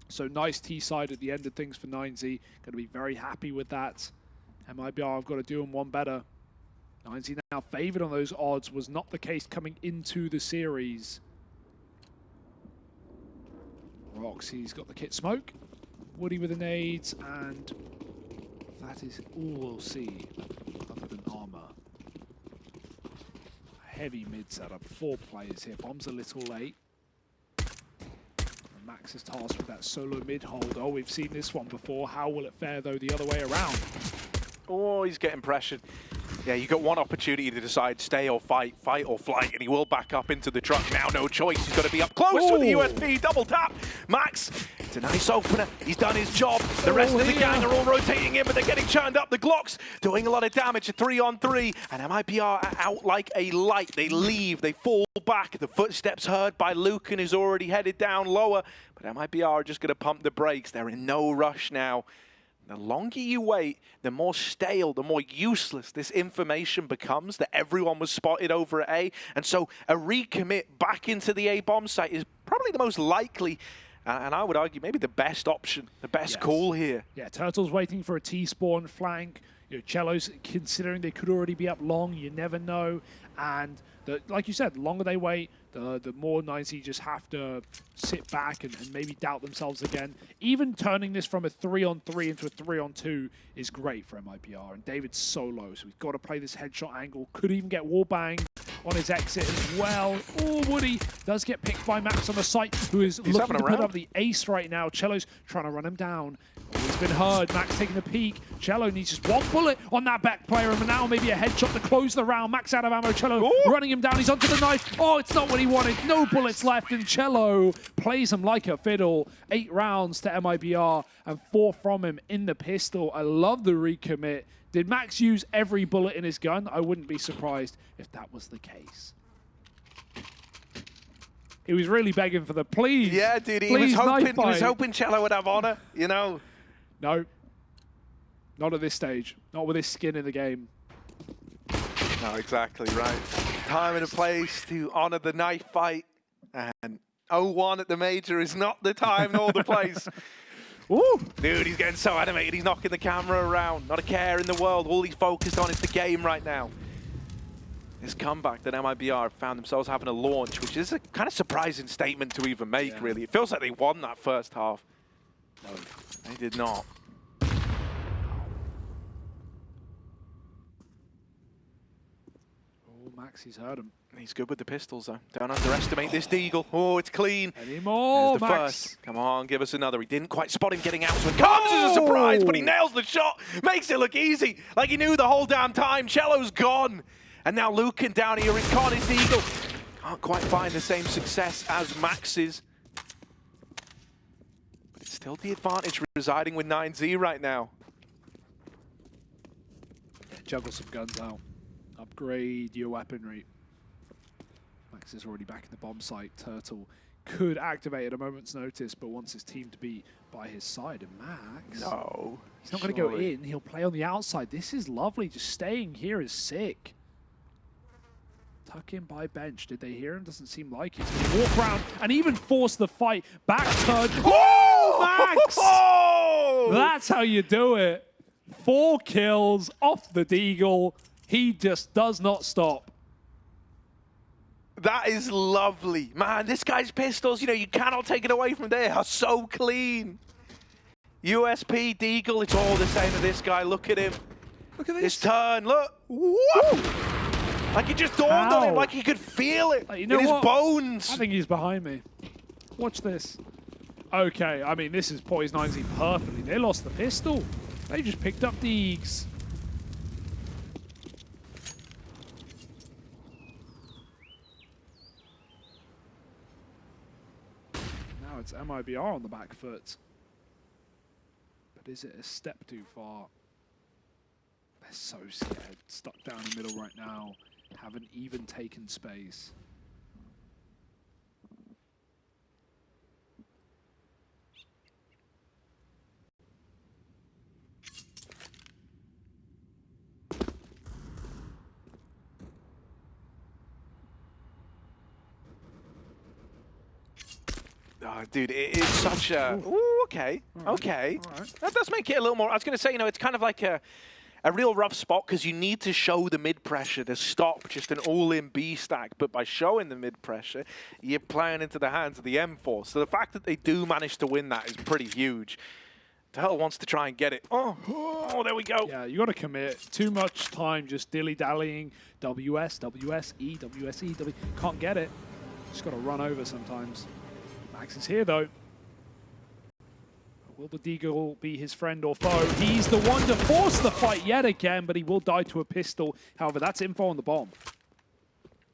So nice T-side at the end of things for 9Z. Going to be very happy with that. MIBR have got to do them one better. 9Z now favored on those odds. Was not the case coming into the series. Roxy's got the kit smoke. Woody with the nades, and that is all we'll see other than armor. Heavy mid setup. 4 players here. Bomb's a little late. Max is tasked with that solo mid hold. Oh, we've seen this one before. How will it fare, though, the other way around? Oh, he's getting pressured. Yeah, you got one opportunity to decide stay or fight, fight or flight, and he will back up into the truck now. No choice. He's got to be up close with the USP. Double tap. Max, it's a nice opener. He's done his job. The rest of the gang are all rotating in, but they're getting churned up. The Glocks doing a lot of damage. A 3-on-3, and MIBR are out like a light. They leave. They fall back. The footsteps heard by Lucan, who's already headed down lower. But MIBR are just going to pump the brakes. They're in no rush now. The longer you wait, the more stale, the more useless this information becomes that everyone was spotted over at A. And so a recommit back into the A bomb site is probably the most likely, and I would argue maybe the best option, the best call here. Yeah, Turtle's waiting for a T-spawn flank. Cello's considering they could already be up long. You never know. And like you said, the longer they wait, the more 9Z just have to sit back and maybe doubt themselves again. Even turning this from a 3-on-3 into a 3-on-2 is great for MIBR. And David's solo, so he's got to play this headshot angle. Could even get wallbanged on his exit as well. Oh, Woody does get picked by Max on the site, who is looking to put up the ace right now. Cello's trying to run him down. Oh, he's been heard. Max taking a peek. Cello needs just one bullet on that back player, and now maybe a headshot to close the round. Max out of ammo. Cello running him down. He's onto the knife. Oh, it's not what he wanted. No bullets left, and Cello plays him like a fiddle. 8 rounds to MIBR and 4 from him in the pistol. I love the recommit. Did Max use every bullet in his gun? I wouldn't be surprised if that was the case. He was really begging for the please. Yeah, dude, he was hoping Cello would have honor, you know. No. Not at this stage. Not with his skin in the game. No, exactly right. Time and a place to honor the knife fight. And 0-1 at the major is not the time nor the place. Ooh. Dude, he's getting so animated. He's knocking the camera around. Not a care in the world. All he's focused on is the game right now. This comeback that MIBR have found themselves having a launch, which is a kind of surprising statement to even make, really. It feels like they won that first half. No, they did not. Oh, Max, he's heard him. He's good with the pistols, though. Don't underestimate this Deagle. Oh, it's clean. Anymore, Max. First. Come on, give us another. He didn't quite spot him getting out, so it comes as a surprise, but he nails the shot. Makes it look easy, like he knew the whole damn time. Cello's gone. And now Lucan down here in Con is Deagle. Can't quite find the same success as Max's. But it's still the advantage residing with 9Z right now. Yeah, juggle some guns out. Upgrade your weaponry. Max is already back in the bomb site. Turtle could activate at a moment's notice, but wants his team to be by his side. And Max, no, he's not going to go in. He'll play on the outside. This is lovely. Just staying here is sick. Tuck in by bench. Did they hear him? Doesn't seem like it. He's going to walk around and even force the fight. Back turn. Oh, Max! Oh! That's how you do it. 4 kills off the Deagle. He just does not stop. That is lovely. Man, this guy's pistols, you cannot take it away from there, are so clean. USP, Deagle, it's all the same to this guy. Look at him. Look at this. His turn, look. Whoop! Like it just dawned on him, like he could feel it in his bones. I think he's behind me. Watch this. Okay, I mean, this is poised 9Z perfectly. They lost the pistol. They just picked up the Eags. Now it's MIBR on the back foot. But is it a step too far? They're so scared. Stuck down the middle right now. Haven't even taken space. dude, it is such a... Ooh, okay, okay. All right. That does make it a little more... I was going to say, you know, it's kind of like a real rough spot because you need to show the mid-pressure to stop just an all-in B stack. But by showing the mid-pressure, you're playing into the hands of the M4. So the fact that they do manage to win that is pretty huge. Tel wants to try and get it. Oh, there we go. Yeah, you got to commit. Too much time just dilly-dallying. WS, WSE, WSE, W. Can't get it. Just got to run over sometimes. Max is here, though. Will the Deagle be his friend or foe? He's the one to force the fight yet again, but he will die to a pistol. However, that's info on the bomb.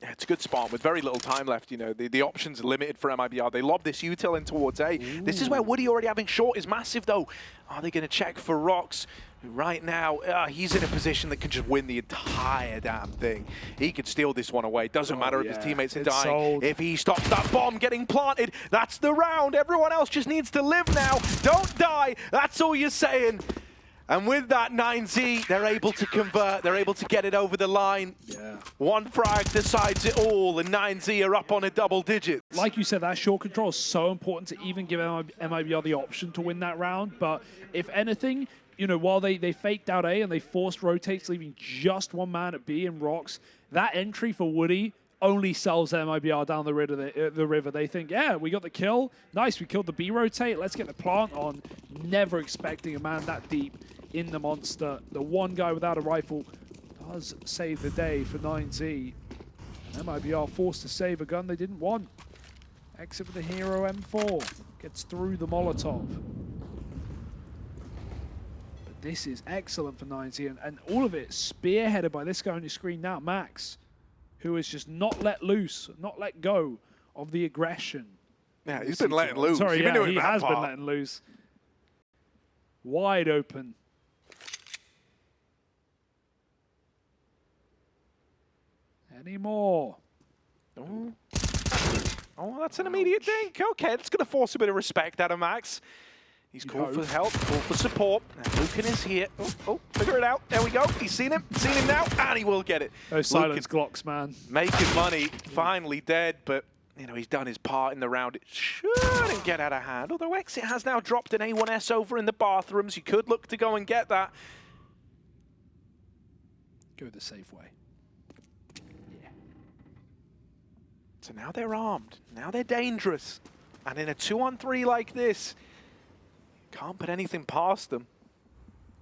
Yeah, it's a good spawn with very little time left. You know, the options are limited for MIBR. They lob this util in towards A. Ooh. This is where Woody already having short is massive, though. Are they going to check for Rocks? Right now, he's in a position that can just win the entire damn thing. He could steal this one away. Doesn't matter if his teammates are dying. Sold. If he stops that bomb getting planted, that's the round. Everyone else just needs to live now. Don't die. That's all you're saying. And with that 9Z, they're able to convert. They're able to get it over the line. Yeah. One frag decides it all, and 9Z are up on a double digit. Like you said, that short control is so important to even give MIBR the option to win that round. But if anything, you know, while they faked out A and they forced rotates, leaving just one man at B and Rocks, that entry for Woody only sells MIBR down the river. They think, yeah, we got the kill. Nice, we killed the B rotate. Let's get the plant on. Never expecting a man that deep in the monster. The one guy without a rifle does save the day for 9Z. And MIBR forced to save a gun they didn't want. Exit with the hero M4. Gets through the Molotov. But this is excellent for 9Z. And all of it spearheaded by this guy on your screen now, Max, who has just not let loose, not let go of the aggression. Yeah, he's been letting loose. Sorry, yeah, he has been letting loose. Wide open. Any more? Oh, that's an immediate dink. Okay, that's going to force a bit of respect out of Max. He's called for help, called for support. And Lucan is here. Oh, figure it out. There we go. He's seen him now, and he will get it. Those silence Glocks, man. Making money, finally dead, but you know, he's done his part in the round. It shouldn't get out of hand. Although Exit has now dropped an A1S over in the bathrooms. You could look to go and get that. Go the safe way. So now they're armed. Now they're dangerous. And in a 2-on-3 like this, can't put anything past them.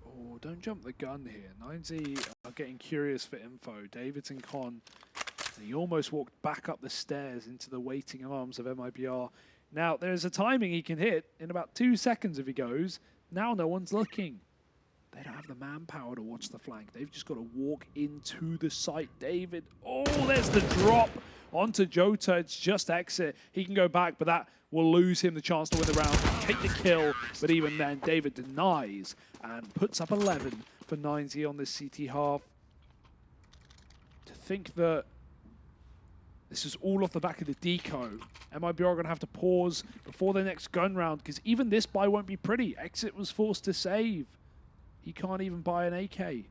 Oh, don't jump the gun here. 9Z are getting curious for info. Davidson Con, he almost walked back up the stairs into the waiting arms of MIBR. Now, there's a timing he can hit in about 2 seconds if he goes. Now no one's looking. They don't have the manpower to watch the flank. They've just got to walk into the site. David, oh, there's the drop onto JOTA. It's just Exit. He can go back, but that will lose him the chance to win the round, take the kill. But even then, David denies and puts up 11 for 9Z on this CT half. To think that this is all off the back of the deco. MIBR are going to have to pause before their next gun round, because even this buy won't be pretty. Exit was forced to save. He can't even buy an AK.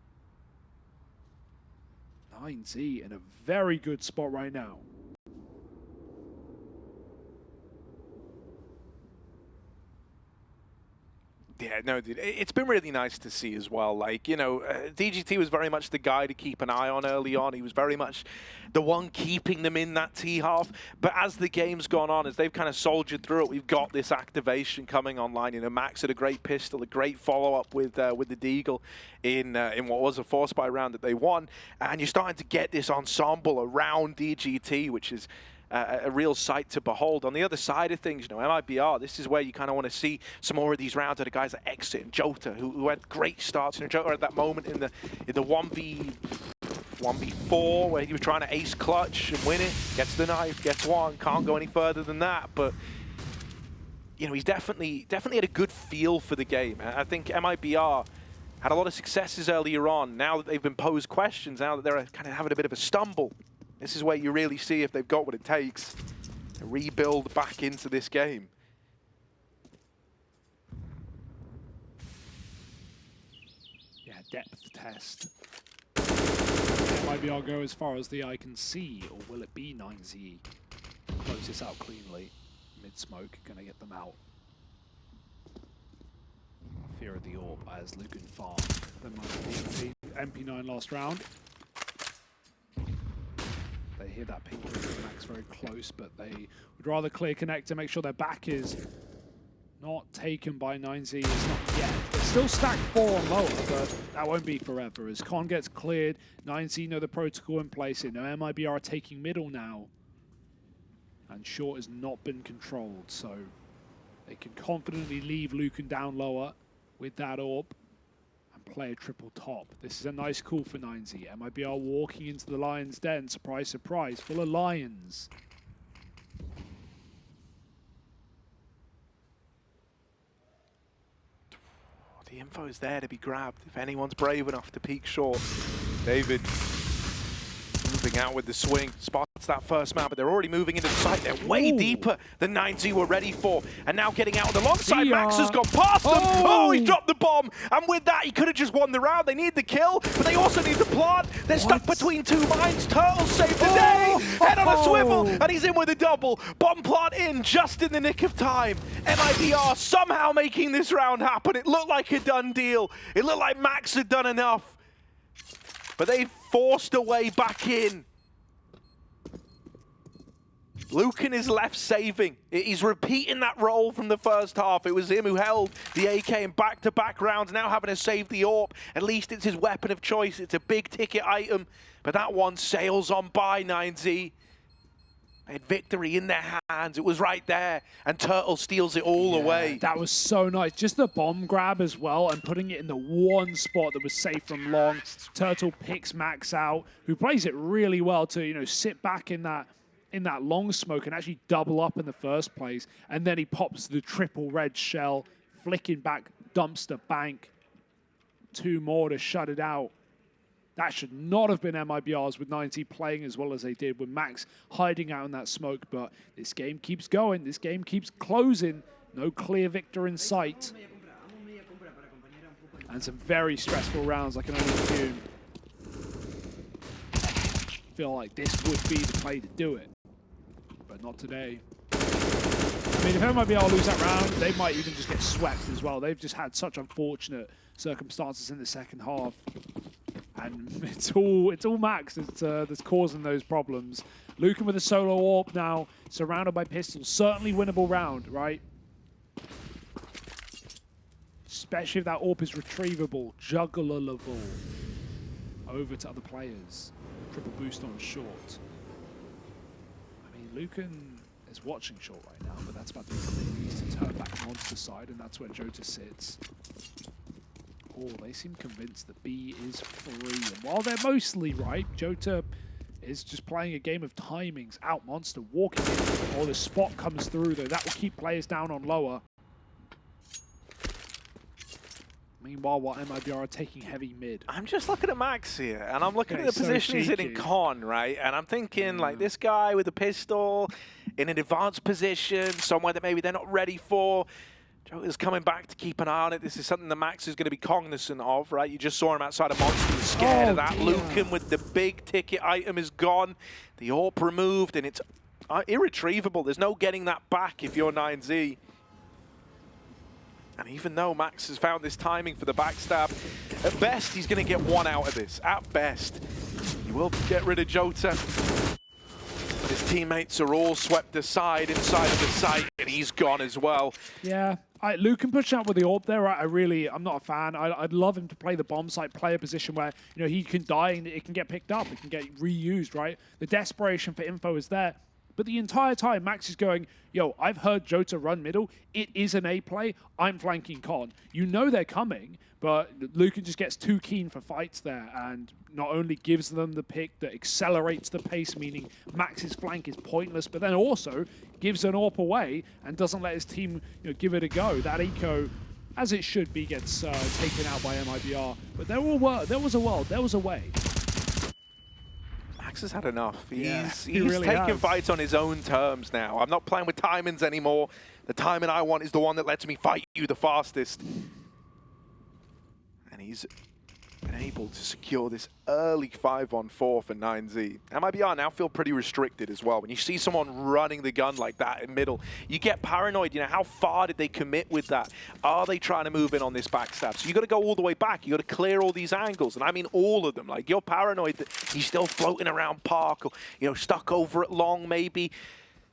9Z in a very good spot right now. Yeah, no, dude, it's been really nice to see as well. Like, you know, DGT was very much the guy to keep an eye on early on. He was very much the one keeping them in that T-half. But as the game's gone on, as they've kind of soldiered through it, we've got this activation coming online. You know, Max had a great pistol, a great follow-up with the Deagle in what was a force buy round that they won. And you're starting to get this ensemble around DGT, which is a real sight to behold. On the other side of things, you know, MIBR, this is where you kind of want to see some more of these rounds of the guys like Exit and JOTA, who had great starts. You know, JOTA at that moment in the 1v4 where he was trying to ace clutch and win it, gets the knife, gets one, can't go any further than that. But you know, he's definitely had a good feel for the game. I think MIBR had a lot of successes earlier on. Now that they've been posed questions, now that they're kind of having a bit of a stumble, this is where you really see if they've got what it takes to rebuild back into this game. Yeah, depth test. Maybe I'll go as far as the eye can see, or will it be 9Z? Close this out cleanly. mid-smoke, going to get them out. Fear of the AWP as Lucan farm. MP9 last round. They hear that ping from Max very close, but they would rather clear connector, make sure their back is not taken by 9Z. It's not yet. They're still stacked 4 on lower, but that won't be forever. As Con gets cleared, 9Z know the protocol in place. They know MIBR are taking middle now. And short has not been controlled, so they can confidently leave Lucan down lower with that AWP and play a triple top. This is a nice call for 9Z. MIBR walking into the Lions' den, surprise, surprise, full of lions. The info is there to be grabbed if anyone's brave enough to peek short. David moving out with the swing, spots that first man, but they're already moving into the site. They're way deeper than 9Z were ready for. And now getting out on the long side, Max has gone past them. Oh, he dropped the bomb. And with that, he could have just won the round. They need the kill, but they also need the plant. They're stuck between 2 mines. Turtle saved the day. Head on a swivel, and he's in with a double. Bomb plant in just in the nick of time. MIBR somehow making this round happen. It looked like a done deal. It looked like Max had done enough. But they forced a way back in. Lucan is left saving. He's repeating that role from the first half. It was him who held the AK in back-to-back rounds, now having to save the AWP. At least it's his weapon of choice. It's a big-ticket item. But that one sails on by 9Z. They had victory in their hands. It was right there. And Turtle steals it all away. That was so nice. Just the bomb grab as well and putting it in the one spot that was safe from long. Turtle picks Max out, who plays it really well to, you know, sit back in that long smoke and actually double up in the first place. And then he pops the triple red shell, flicking back dumpster bank. 2 more to shut it out. That should not have been MIBR's with 9Z playing as well as they did with Max hiding out in that smoke. But this game keeps going. This game keeps closing. No clear victor in sight. And some very stressful rounds I can only assume. Feel like this would be the play to do it. But not today. I mean, if MIBR lose that round, they might even just get swept as well. They've just had such unfortunate circumstances in the second half. And it's all Max that's causing those problems. Lucan with a solo AWP now, surrounded by pistols. Certainly winnable round, right? Especially if that AWP is retrievable, jugglerable. Over to other players. Triple boost on short. I mean, Lucan is watching short right now, but that's about to be clear. He needs to turn back to monster side, and that's where JOTA sits. Oh, they seem convinced that B is free. And while they're mostly right, JOTA is just playing a game of timings. Out monster, walking in. Oh, the spot comes through, though. That will keep players down on lower. Meanwhile, while MIBR are taking heavy mid. I'm just looking at Max here, and I'm looking at the position he's in con, right? And I'm thinking, like, this guy with a pistol in an advanced position, somewhere that maybe they're not ready for. JOTA's coming back to keep an eye on it. This is something that Max is going to be cognizant of, right? You just saw him outside of Monster. He was scared of that. Lucan with the big ticket item is gone. The AWP removed, and it's irretrievable. There's no getting that back if you're 9Z. And even though Max has found this timing for the backstab, at best, he's going to get 1 out of this. At best. He will get rid of JOTA. But his teammates are all swept aside inside of the site, and he's gone as well. Yeah, Lucan pushing out with the AWP there, I'm not a fan. I'd love him to play the bomb site, play a position where, you know, he can die and it can get picked up, it can get reused, right? The desperation for info is there. But the entire time, Max is going, yo, I've heard JOTA run middle. It is an A play. I'm flanking con. You know they're coming, but Lucan just gets too keen for fights there and not only gives them the pick that accelerates the pace, meaning Max's flank is pointless, but then also gives an AWP away and doesn't let his team, you know, give it a go. That eco, as it should be, gets taken out by MIBR. But there was a world, there was a way. Max has had enough. He's really taking fights on his own terms now. I'm not playing with timings anymore. The timing I want is the one that lets me fight you the fastest. And he's and able to secure this early 5-on-4 for 9Z. MIBR now feel pretty restricted as well. When you see someone running the gun like that in middle, you get paranoid. You know, how far did they commit with that? Are they trying to move in on this backstab? So you got to go all the way back. You got to clear all these angles, and I mean all of them. Like, you're paranoid that he's still floating around Park, or, you know, stuck over at long maybe.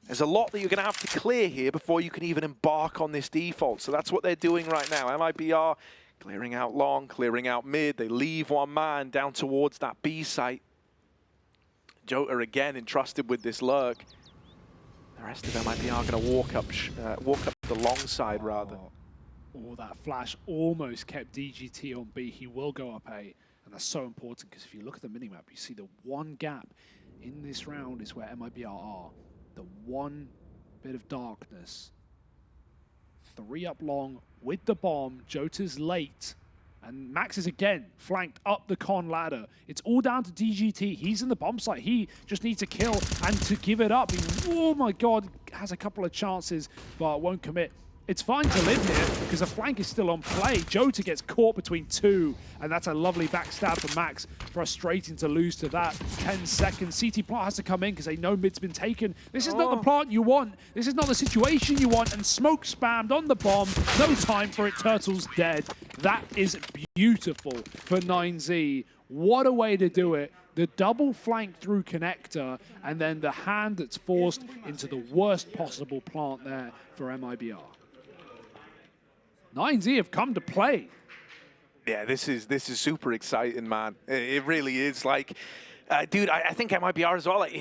There's a lot that you're going to have to clear here before you can even embark on this default. So that's what they're doing right now. MIBR clearing out long, clearing out mid. They leave one man down towards that B site. JOTA again entrusted with this lurk. The rest of MIBR are going to walk up the long side rather. Oh, that flash almost kept DGT on B. He will go up A, and that's so important because if you look at the minimap, you see the one gap in this round is where MIBR are. The one bit of darkness. 3 up long with the bomb. JOTA's late. And Max is again flanked up the con ladder. It's all down to DGT. He's in the bomb site. He just needs to kill and to give it up. He, oh my god, has a couple of chances, but won't commit. It's fine to live here because the flank is still on play. JOTA gets caught between 2, and that's a lovely backstab for Max. Frustrating to lose to that. 10 seconds. CT plant has to come in because they know mid's been taken. This is not the plant you want. This is not the situation you want. And smoke spammed on the bomb. No time for it. Turtle's dead. That is beautiful for 9Z. What a way to do it. The double flank through connector, and then the hand that's forced into the worst possible plant there for MIBR. 9Z have come to play. Yeah, this is super exciting, man. It really is. Like, dude, I think MIBR as well. Like,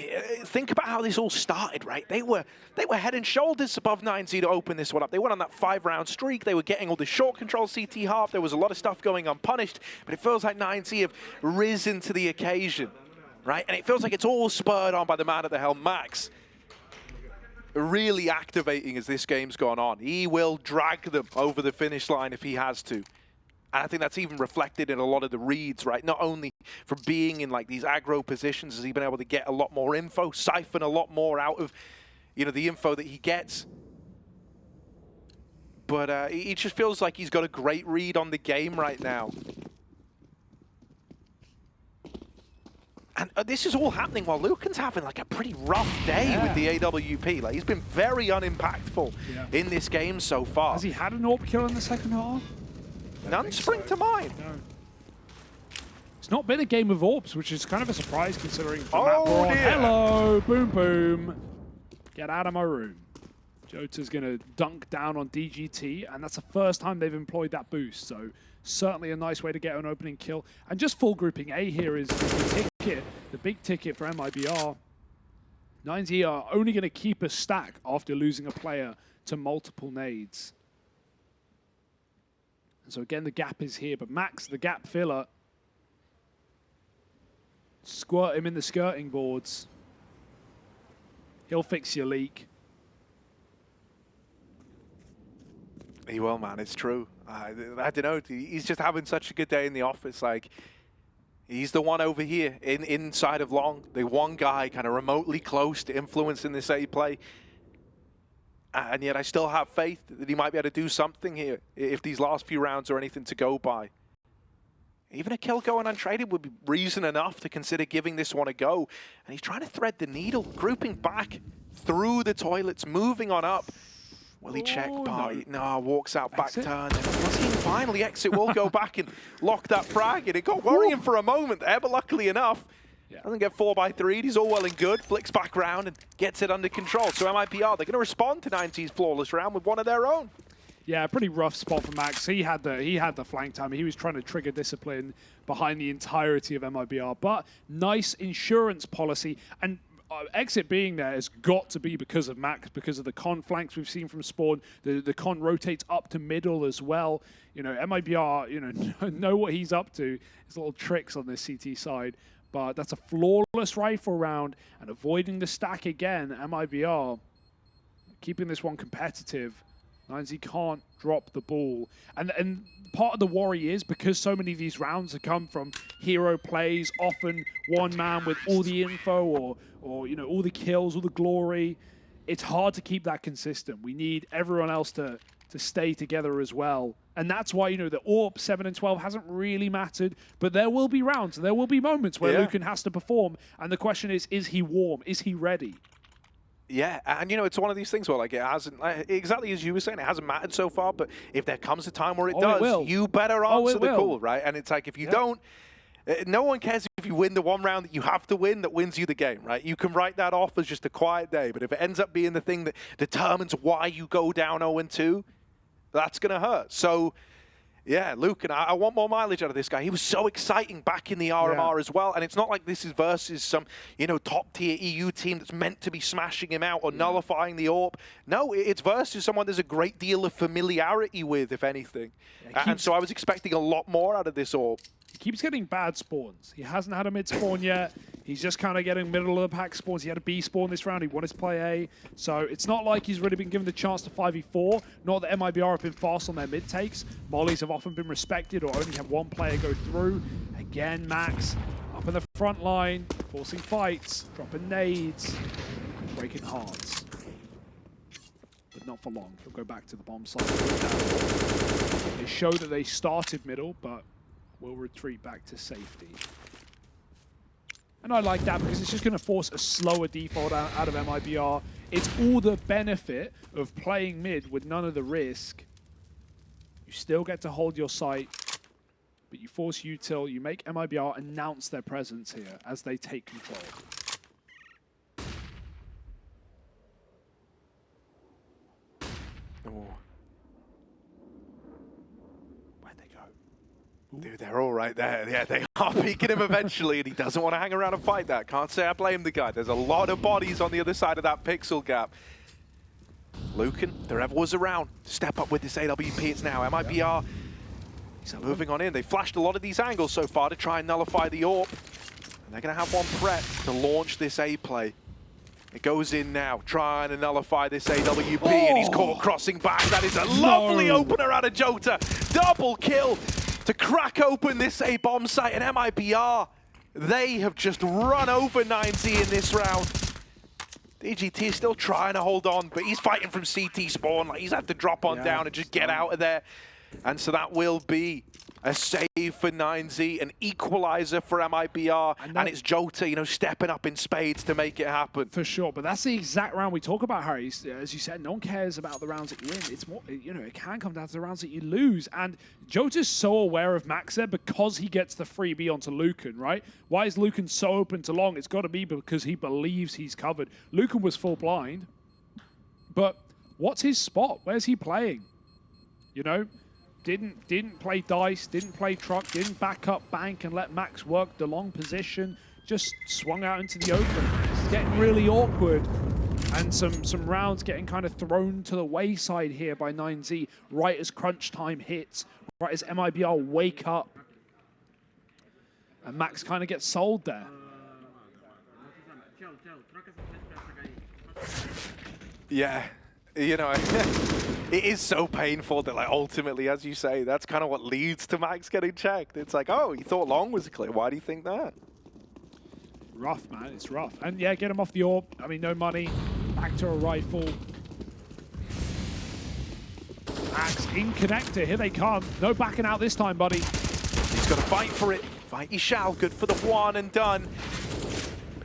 think about how this all started, right? They were head and shoulders above 9Z to open this one up. They went on that 5-round streak. They were getting all the short control CT half. There was a lot of stuff going unpunished, but it feels like 9Z have risen to the occasion, right? And it feels like it's all spurred on by the man at the helm, Max. Really activating as this game's gone on. He will drag them over the finish line if he has to. And I think that's even reflected in a lot of the reads, right? Not only from being in like these aggro positions, has he been able to get a lot more info, siphon a lot more out of, you know, the info that he gets. But he just feels like he's got a great read on the game right now. And this is all happening while Lucan's having like a pretty rough day with the AWP. Like, he's been very unimpactful in this game so far. Has he had an AWP kill in the second half? None spring to mind. No. It's not been a game of AWPs, which is kind of a surprise considering the map we're on. Hello, boom, boom. Get out of my room. JOTA's going to dunk down on DGT, and that's the first time they've employed that boost. So certainly a nice way to get an opening kill. And just full grouping A here is the ticket, the big ticket for MIBR. 9Z are only going to keep a stack after losing a player to multiple nades. And so again, the gap is here, but Max, the gap filler, squirt him in the skirting boards. He'll fix your leak. He will, man. It's true. I don't know. He's just having such a good day in the office. Like, he's the one over here inside of long. The one guy kind of remotely close to influencing this A play. And yet I still have faith that he might be able to do something here if these last few rounds are anything to go by. Even a kill going untraded would be reason enough to consider giving this one a go. And he's trying to thread the needle, grouping back through the toilets, moving on up. Will he check? No, walks out, back turn. And was he finally exit? Will go back and lock that frag. And it got worrying for a moment there, but luckily enough, doesn't get 4x3'd. He's all well and good. Flicks back round and gets it under control. So MIBR, they're going to respond to 9Z's flawless round with one of their own. Yeah, pretty rough spot for Max. He had the flank time. He was trying to trigger discipline behind the entirety of MIBR. But nice insurance policy. And exit being there has got to be because of Max, because of the con flanks we've seen from Spawn. The con rotates up to middle as well. You know, MIBR, you know what he's up to. His little tricks on this CT side. But that's a flawless rifle round, and avoiding the stack again. MIBR keeping this one competitive. 9Z can't drop the ball. And part of the worry is because so many of these rounds have come from hero plays, often one man with all the info or you know, all the kills, all the glory. It's hard to keep that consistent. We need everyone else to stay together as well. And that's why, you know, the AWP 7 and 12 hasn't really mattered, but there will be rounds, there will be moments where Lucan has to perform, and the question is he warm? Is he ready? Yeah, and you know, it's one of these things where, like, it hasn't, exactly as you were saying, it hasn't mattered so far, but if there comes a time where it does, you better answer the call, right? And it's like, if you don't, no one cares if you win the one round that you have to win that wins you the game, right? You can write that off as just a quiet day, but if it ends up being the thing that determines why you go down 0-2, that's going to hurt. So, yeah, Luke, and I want more mileage out of this guy. He was so exciting back in the RMR as well, and it's not like this is versus some, you know, top-tier EU team that's meant to be smashing him out or nullifying the AWP. No, it's versus someone there's a great deal of familiarity with, if anything. And so I was expecting a lot more out of this AWP. He keeps getting bad spawns. He hasn't had a mid spawn yet. He's just kind of getting middle of the pack spawns. He had a B spawn this round. He wanted to play A. So it's not like he's really been given the chance to 5v4. Not that MIBR have been fast on their mid takes. Mollies have often been respected or only have one player go through. Again, Max up in the front line, forcing fights, dropping nades, breaking hearts. But not for long. He'll go back to the bomb site. They show that they started middle, but will retreat back to safety. And I like that because it's just going to force a slower default out of MIBR. It's all the benefit of playing mid with none of the risk. You still get to hold your site, but you force util, you make MIBR announce their presence here as they take control. Oh. Dude, they're all right there. Yeah, they are peeking him eventually, and he doesn't want to hang around and fight that. Can't say I blame the guy. There's a lot of bodies on the other side of that pixel gap. Lucan, there ever was around. Step up with this AWP. It's now MIBR. He's moving on in. They flashed a lot of these angles so far to try and nullify the AWP. And they're going to have one prep to launch this A play. It goes in now, trying to nullify this AWP, and he's caught crossing back. That is a lovely opener out of JOTA. Double kill to crack open this A bomb site, and MIBR, they have just run over 9Z in this round. DGT is still trying to hold on, but he's fighting from CT spawn. Like, he's had to drop on down and just get out of there. And so that will be a save for 9Z, an equalizer for MIBR, and it's JOTA, you know, stepping up in spades to make it happen. For sure, but that's the exact round we talk about, Harry. As you said, no one cares about the rounds that you win. It's more, you know, it can come down to the rounds that you lose. And JOTA's so aware of Max there because he gets the freebie onto Lucan, right? Why is Lucan so open to long? It's got to be because he believes he's covered. Lucan was full blind, but what's his spot? Where's he playing? You know? Didn't play dice, didn't play truck, didn't back up bank and let Max work the long position, just swung out into the open. It's getting really awkward, and some rounds getting kind of thrown to the wayside here by 9Z right as crunch time hits, right as MIBR wake up. And Max kind of gets sold there. Yeah. You know, it is so painful that, like, ultimately, as you say, that's kind of what leads to Max getting checked. It's like, oh, you thought long was clear. Why do you think that? Rough, man. It's rough. And yeah, get him off the AWP. I mean, no money. Back to a rifle. Max in connector. Here they come. No backing out this time, buddy. He's got to fight for it. Fight he shall. Good for the one and done.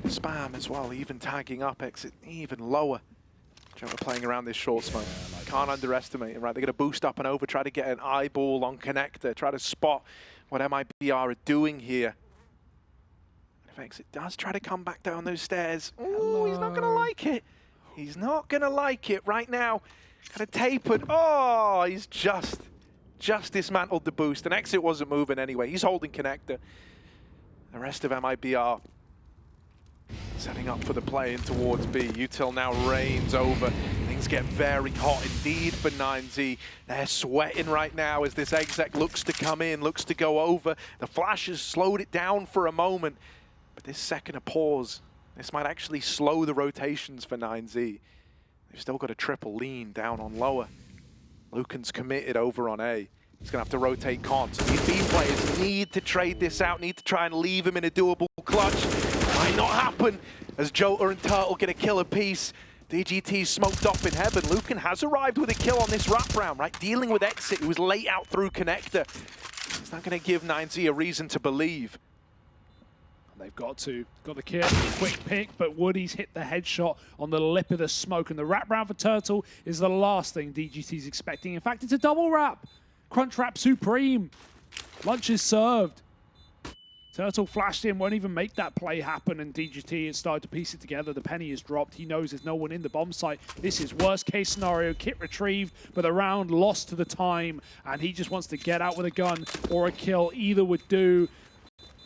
Spam as well, even tagging up exit even lower. JOTA playing around this short smoke. Can't underestimate it, right? They're going to boost up and over, try to get an eyeball on connector, try to spot what MIBR are doing here. And if exit does try to come back down those stairs, ooh, he's not going to like it. He's not going to like it right now. Kind of tapered. Oh, he's just dismantled the boost. And exit wasn't moving anyway. He's holding connector. The rest of MIBR setting up for the play in towards B. Util now reigns over. Things get very hot indeed for 9Z. They're sweating right now as this exec looks to come in, looks to go over. The flash has slowed it down for a moment, but this second a pause, this might actually slow the rotations for 9Z. They've still got a triple lean down on lower. Lucan's committed over on A. He's going to have to rotate Con. So these B players need to trade this out, need to try and leave him in a doable clutch. Might not happen as JOTA and Turtle get a kill apiece. DGT smoked off in heaven. Lucan has arrived with a kill on this wraparound, right? Dealing with Exit, who was late out through Connector. It's not going to give 9Z a reason to believe. They've got the kid, quick pick, but Woody's hit the headshot on the lip of the smoke, and the wraparound for Turtle is the last thing DGT's expecting. In fact, it's a double wrap. Crunch wrap supreme. Lunch is served. Turtle flashed in, won't even make that play happen, and DGT has started to piece it together. The penny is dropped. He knows there's no one in the bomb site. This is worst case scenario. Kit retrieved, but the round lost to the time, and he just wants to get out with a gun or a kill. Either would do.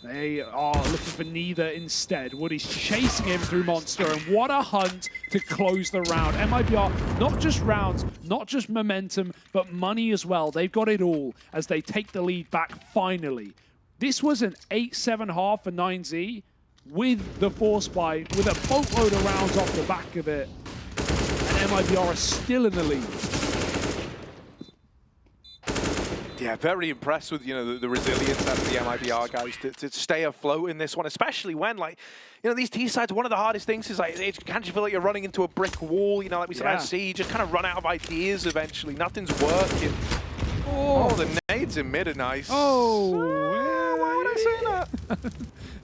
They are looking for neither instead. Woody's chasing him through Monster, and what a hunt to close the round. MIBR, not just rounds, not just momentum, but money as well. They've got it all as they take the lead back finally. This was an 8-7 half for 9Z with the force buy, with a boatload of rounds off the back of it. And MIBR are still in the lead. Yeah, very impressed with, the resilience out of the MIBR guys to stay afloat in this one, especially when, these T-sides, one of the hardest things is, can't you feel like you're running into a brick wall, like we sometimes see, you just kind of run out of ideas eventually, nothing's working. Oh, the nades in mid are nice. Oh, why would I say that?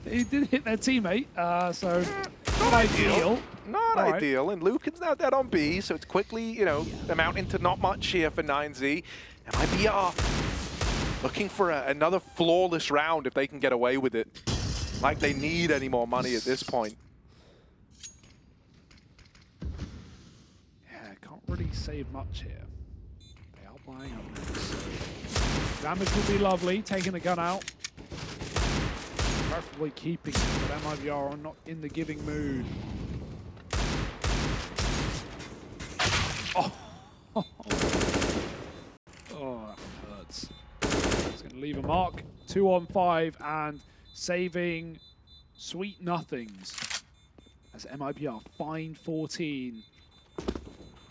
He did hit their teammate, so not ideal. Not ideal, and Lucan's now dead on B, so it's quickly, amounting to not much here for 9Z. MIBR looking for another flawless round if they can get away with it. Like they need any more money at this point. Yeah, can't really save much here. They are buying up next. Damage would be lovely, taking the gun out. Preferably keeping it, but MIBR are not in the giving mood. Oh, oh that hurts. It's going to leave a mark. 2 on 5 and saving sweet nothings as MIBR find 14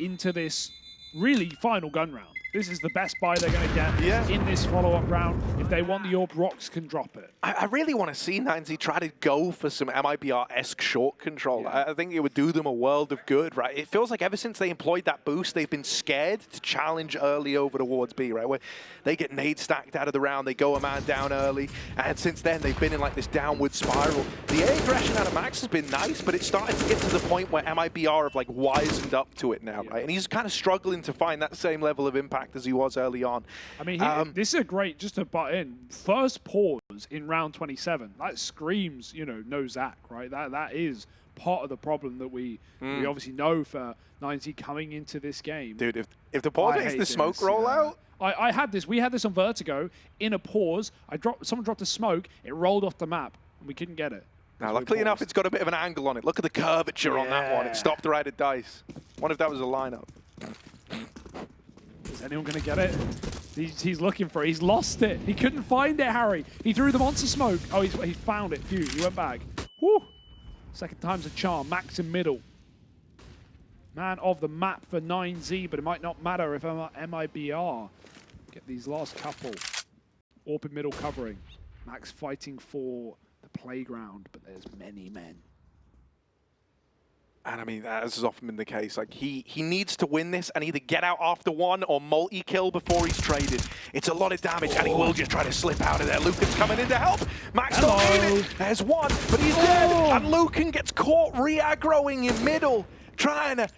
into this really final gun round. This is the best buy they're going to get in this follow-up round. If they want the orb, Rocks can drop it. I really want to see 9Z try to go for some MIBR-esque short control. Yeah. I think it would do them a world of good, right? It feels like ever since they employed that boost, they've been scared to challenge early over towards B, right? Where they get nade stacked out of the round, they go a man down early, and since then they've been in like this downward spiral. The A aggression out of Max has been nice, but it's starting to get to the point where MIBR have like wisened up to it now, right? And he's kind of struggling to find that same level of impact as he was early on. I mean, this is a great, just to butt in, first pause in round 27. That screams, no Zach, right? That is part of the problem that we obviously know for 9Z coming into this game. Dude, if the pause makes the smoke roll out. I had this, we had this on Vertigo, in a pause, someone dropped a smoke, it rolled off the map, and we couldn't get it. Now, luckily enough, it's got a bit of an angle on it. Look at the curvature on that one. It stopped right at dice. What if that was a lineup? Is anyone going to get it? He's looking for it. He's lost it. He couldn't find it, Harry. He threw the monster smoke. Oh, he found it. Phew, he went back. Woo! Second time's a charm. Max in middle. Man of the map for 9Z, but it might not matter if MIBR get these last couple. Orb in middle covering. Max fighting for the playground, but there's many men. And I mean, as has often been the case, like he needs to win this and either get out after one or multi-kill before he's traded. It's a lot of damage, and he will just try to slip out of there. Lucan's coming in to help. Max don't need it. There's one, but he's dead. And Lucan gets caught re-aggroing in middle, trying to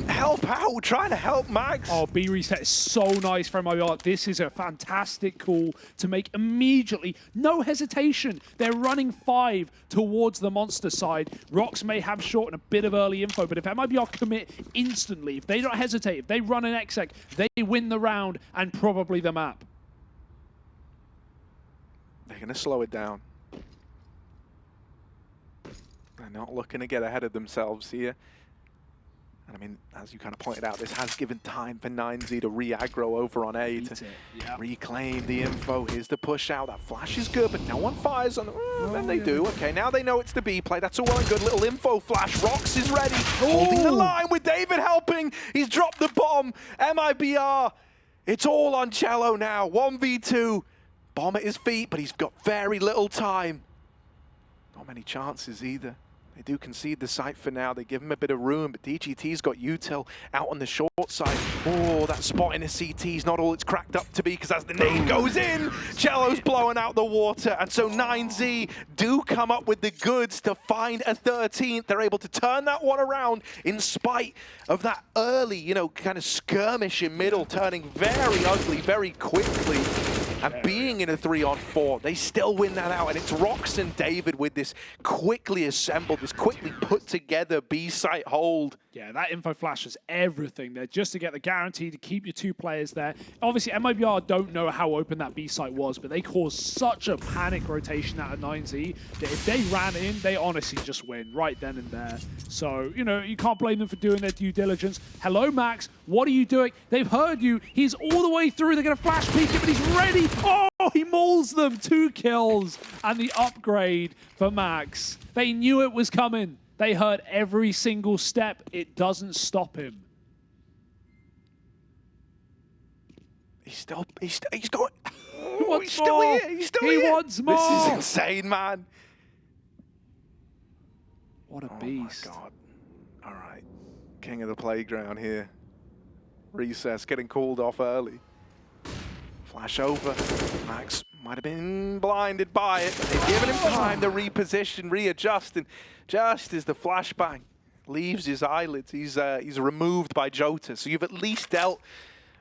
help out, trying to help Max. Oh, B reset is so nice from MIBR. This is a fantastic call to make immediately. No hesitation. They're running 5 towards the monster side. Rocks may have short and a bit of early info, but if MIBR commit instantly, if they don't hesitate, if they run an exec, they win the round and probably the map. They're going to slow it down. They're not looking to get ahead of themselves here. And I mean, as you kind of pointed out, this has given time for 9Z to re-aggro over on A to reclaim the info. Here's the push out. That flash is good, but no one fires on them. Then they do. Okay, now they know it's the B play. That's all well and good. Little info flash. Rocks is ready. Holding the line with David helping. He's dropped the bomb. MIBR. It's all on Cello now. 1v2. Bomb at his feet, but he's got very little time. Not many chances either. They do concede the site for now. They give him a bit of room, but DGT's got util out on the short side. Oh, that spot in a CT is not all it's cracked up to be, because as the nade goes in, Cello's blowing out the water. And so 9Z do come up with the goods to find a 13th. They're able to turn that one around in spite of that early, you know, kind of skirmish in middle, turning very ugly very quickly. And being in a 3-on-4, they still win that out. And it's Rox and David with this quickly assembled, this quickly put together B-site hold. Yeah, that info flash is everything there just to get the guarantee to keep your 2 players there. Obviously, MIBR don't know how open that B-site was, but they caused such a panic rotation out of 9Z that if they ran in, they honestly just win right then and there. So, you know, you can't blame them for doing their due diligence. Hello, Max. What are you doing? They've heard you. He's all the way through. They're going to flash peek him, but he's ready. Oh, he mauls them. 2 kills and the upgrade for Max. They knew it was coming. They heard every single step. It doesn't stop him. He's going. He's still more. here. He's still He here. wants more. This is insane, man. What a beast. Oh my God. All right. King of the playground here. Recess getting called off early. Flash over. Max might have been blinded by it. They've given him time to reposition, readjust, and just as the flashbang leaves his eyelids, he's removed by JOTA. So you've at least dealt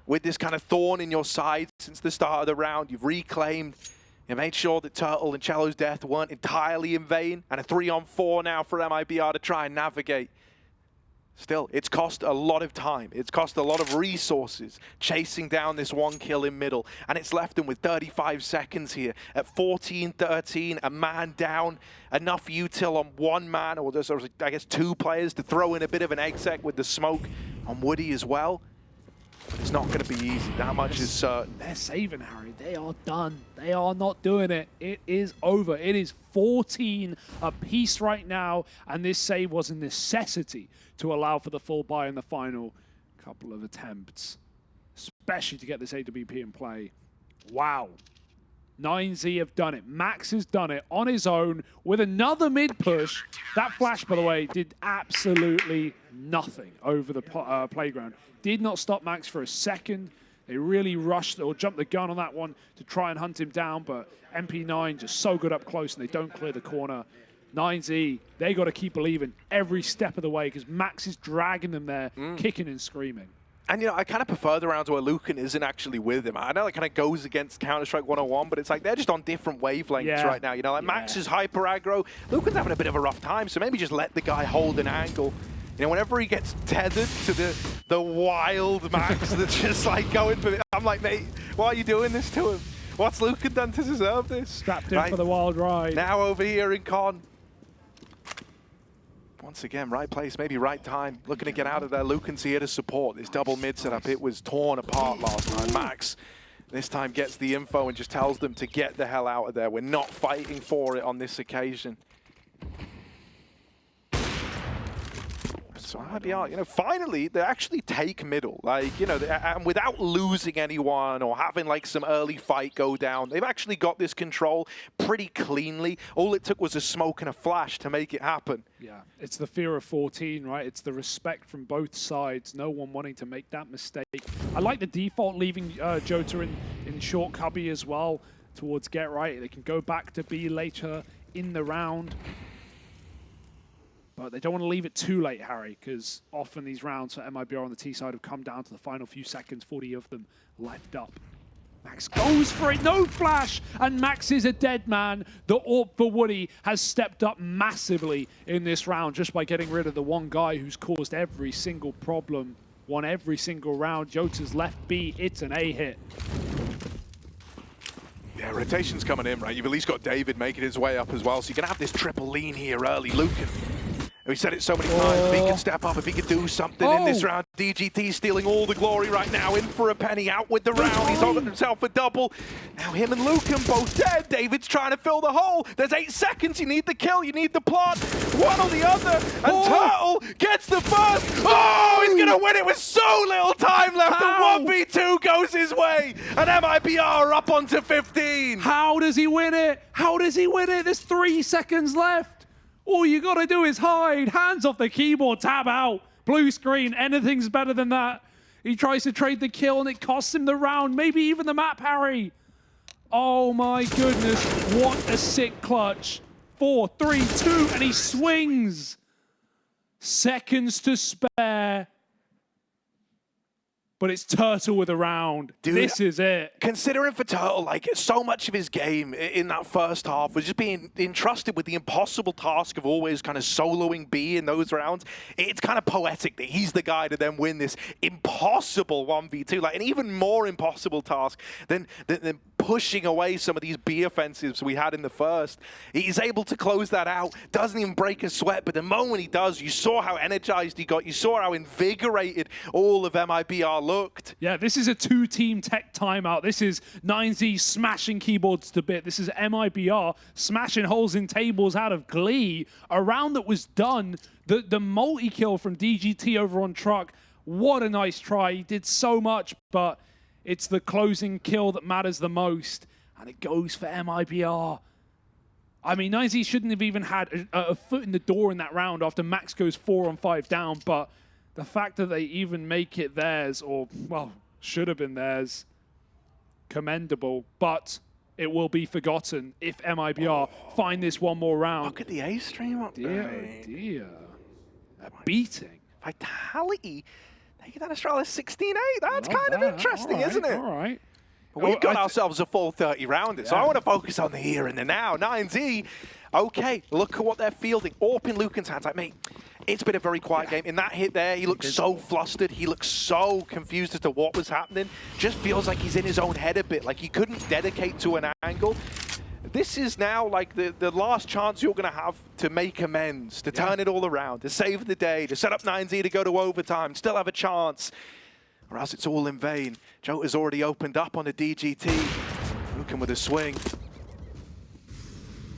with this kind of thorn in your side since the start of the round. You've reclaimed, you made sure that Turtle and Cello's death weren't entirely in vain, and a 3-on-4 now for MIBR to try and navigate. Still, it's cost a lot of time. It's cost a lot of resources chasing down this 1 kill in middle. And it's left them with 35 seconds here. At 14-13, a man down. Enough util on 1 man, or there's, I guess, 2 players to throw in a bit of an exec with the smoke on Woody as well. But it's not going to be easy. That much is certain. They're saving Harry. They are done. They are not doing it. It is over. It is 14 apiece right now, and this save was a necessity to allow for the full buy in the final couple of attempts, especially to get this AWP in play. Wow. 9Z have done it. Max has done it on his own with another mid push. That flash, by the way, did absolutely nothing over the playground. Did not stop Max for a second. They really rushed or jumped the gun on that one to try and hunt him down, but MP9 just so good up close and they don't clear the corner. 9Z, they got to keep believing every step of the way because Max is dragging them there, kicking and screaming. And, you know, I kind of prefer the rounds where Lucan isn't actually with him. I know that kind of goes against Counter-Strike 101, but it's like they're just on different wavelengths right now. You know, like Max is hyper aggro. Lucan's having a bit of a rough time, so maybe just let the guy hold an angle. You know, whenever he gets tethered to the wild Max that's just like going for it, I'm like, mate, why are you doing this to him? What's Lucan done to deserve this? Strapped in for the wild ride. Now over here in Con. Once again, right place, maybe right time. Looking to get out of there. Lucan's here to support this double mid setup. It was torn apart last time. Max this time gets the info and just tells them to get the hell out of there. We're not fighting for it on this occasion. So MIBR, you know, finally they actually take middle, like, you know, and without losing anyone or having like some early fight go down, they've actually got this control pretty cleanly. All it took was a smoke and a flash to make it happen. Yeah, it's the fear of 14, right? It's the respect from both sides. No one wanting to make that mistake. I like the default leaving JOTA in short cubby as well towards get right. They can go back to B later in the round. But they don't want to leave it too late, Harry, because often these rounds for MIBR on the T side have come down to the final few seconds, 40 of them left up. Max goes for it, no flash, and Max is a dead man. The AWP for Woody has stepped up massively in this round just by getting rid of the one guy who's caused every single problem, won every single round. JOTA's left B, it's an A hit. Yeah, rotation's coming in, right? You've at least got David making his way up as well, so you're going to have this triple lean here early. Lucan. We said it so many times, if he can step up, if he can do something in this round. DGT stealing all the glory right now, in for a penny, out with the round. He's holding himself a double. Now him and Lucan both dead. David's trying to fill the hole. There's 8 seconds. You need the kill, you need the plant. One or the other. And Turtle gets the first. Oh, he's going to win it with so little time left. And 1v2 goes his way. And MIBR up onto 15. How does he win it? How does he win it? There's 3 seconds left. All you gotta do is hide. Hands off the keyboard, tab out. Blue screen, anything's better than that. He tries to trade the kill and it costs him the round, maybe even the map, Harry. Oh my goodness, what a sick clutch. 4, 3, 2, and he swings. Seconds to spare. But it's Turtle with a round. Dude, this is it. Considering for Turtle, like, so much of his game in that first half was just being entrusted with the impossible task of always kind of soloing B in those rounds. It's kind of poetic that he's the guy to then win this impossible 1v2, like an even more impossible task than pushing away some of these B offensives we had in the first. He's able to close that out, doesn't even break a sweat, but the moment he does, you saw how energized he got, you saw how invigorated all of MIBR looked. Yeah, this is a two-team tech timeout. This is 9Z smashing keyboards to bit. This is MIBR smashing holes in tables out of glee. A round that was done. The multi-kill from DGT over on Truck. What a nice try. He did so much, but it's the closing kill that matters the most. And it goes for MIBR. I mean, 9Z shouldn't have even had a foot in the door in that round after Max goes 4 on 5 down, but the fact that they even make it theirs, or, well, should have been theirs, commendable. But it will be forgotten if MIBR find this one more round. Look at the A stream up there. Dear, dear. A beating. Vitality. Taking that Australia 16-8. That's kind of interesting, isn't it? All right. But we've got ourselves a full 30-rounder, so I want to focus on the here and the now. 9Z, okay, look at what they're fielding. AWP in Lucan's hands. Like, mate, it's been a very quiet game. In that hit there, he looked so flustered. He looked so confused as to what was happening. Just feels like he's in his own head a bit, like he couldn't dedicate to an angle. This is now like the last chance you're going to have to make amends, to turn it all around, to save the day, to set up 9Z to go to overtime, still have a chance. Or else it's all in vain. JOTA's already opened up on the DGT. Lucan with a swing.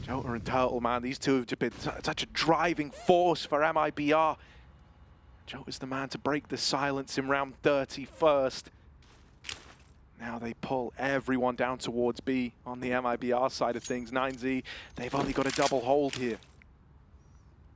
JOTA and Turtle, man, these two have just been such a driving force for MIBR. JOTA's the man to break the silence in round 30 first. Now they pull everyone down towards B on the MIBR side of things. 9Z, they've only got a double hold here.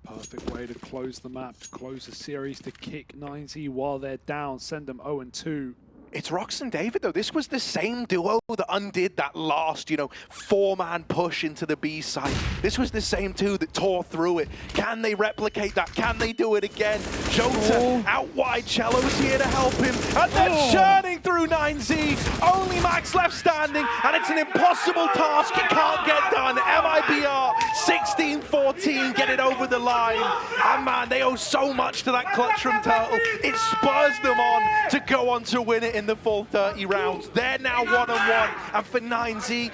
Perfect way to close the map, to close the series, to kick 9Z while they're down, send them 0-2. It's Rox and David, though. This was the same duo that undid that last, you know, 4-man push into the B side. This was the same two that tore through it. Can they replicate that? Can they do it again? JOTA out wide. Cello's here to help him. And then churning through 9Z. Only Max left standing. And it's an impossible task. It can't get done. MIBR 16-14. Get it over the line. And man, they owe so much to that clutch from Turtle. It spurs them on to go on to win it in the full 30 rounds. They're now 1-1, and for 9Z,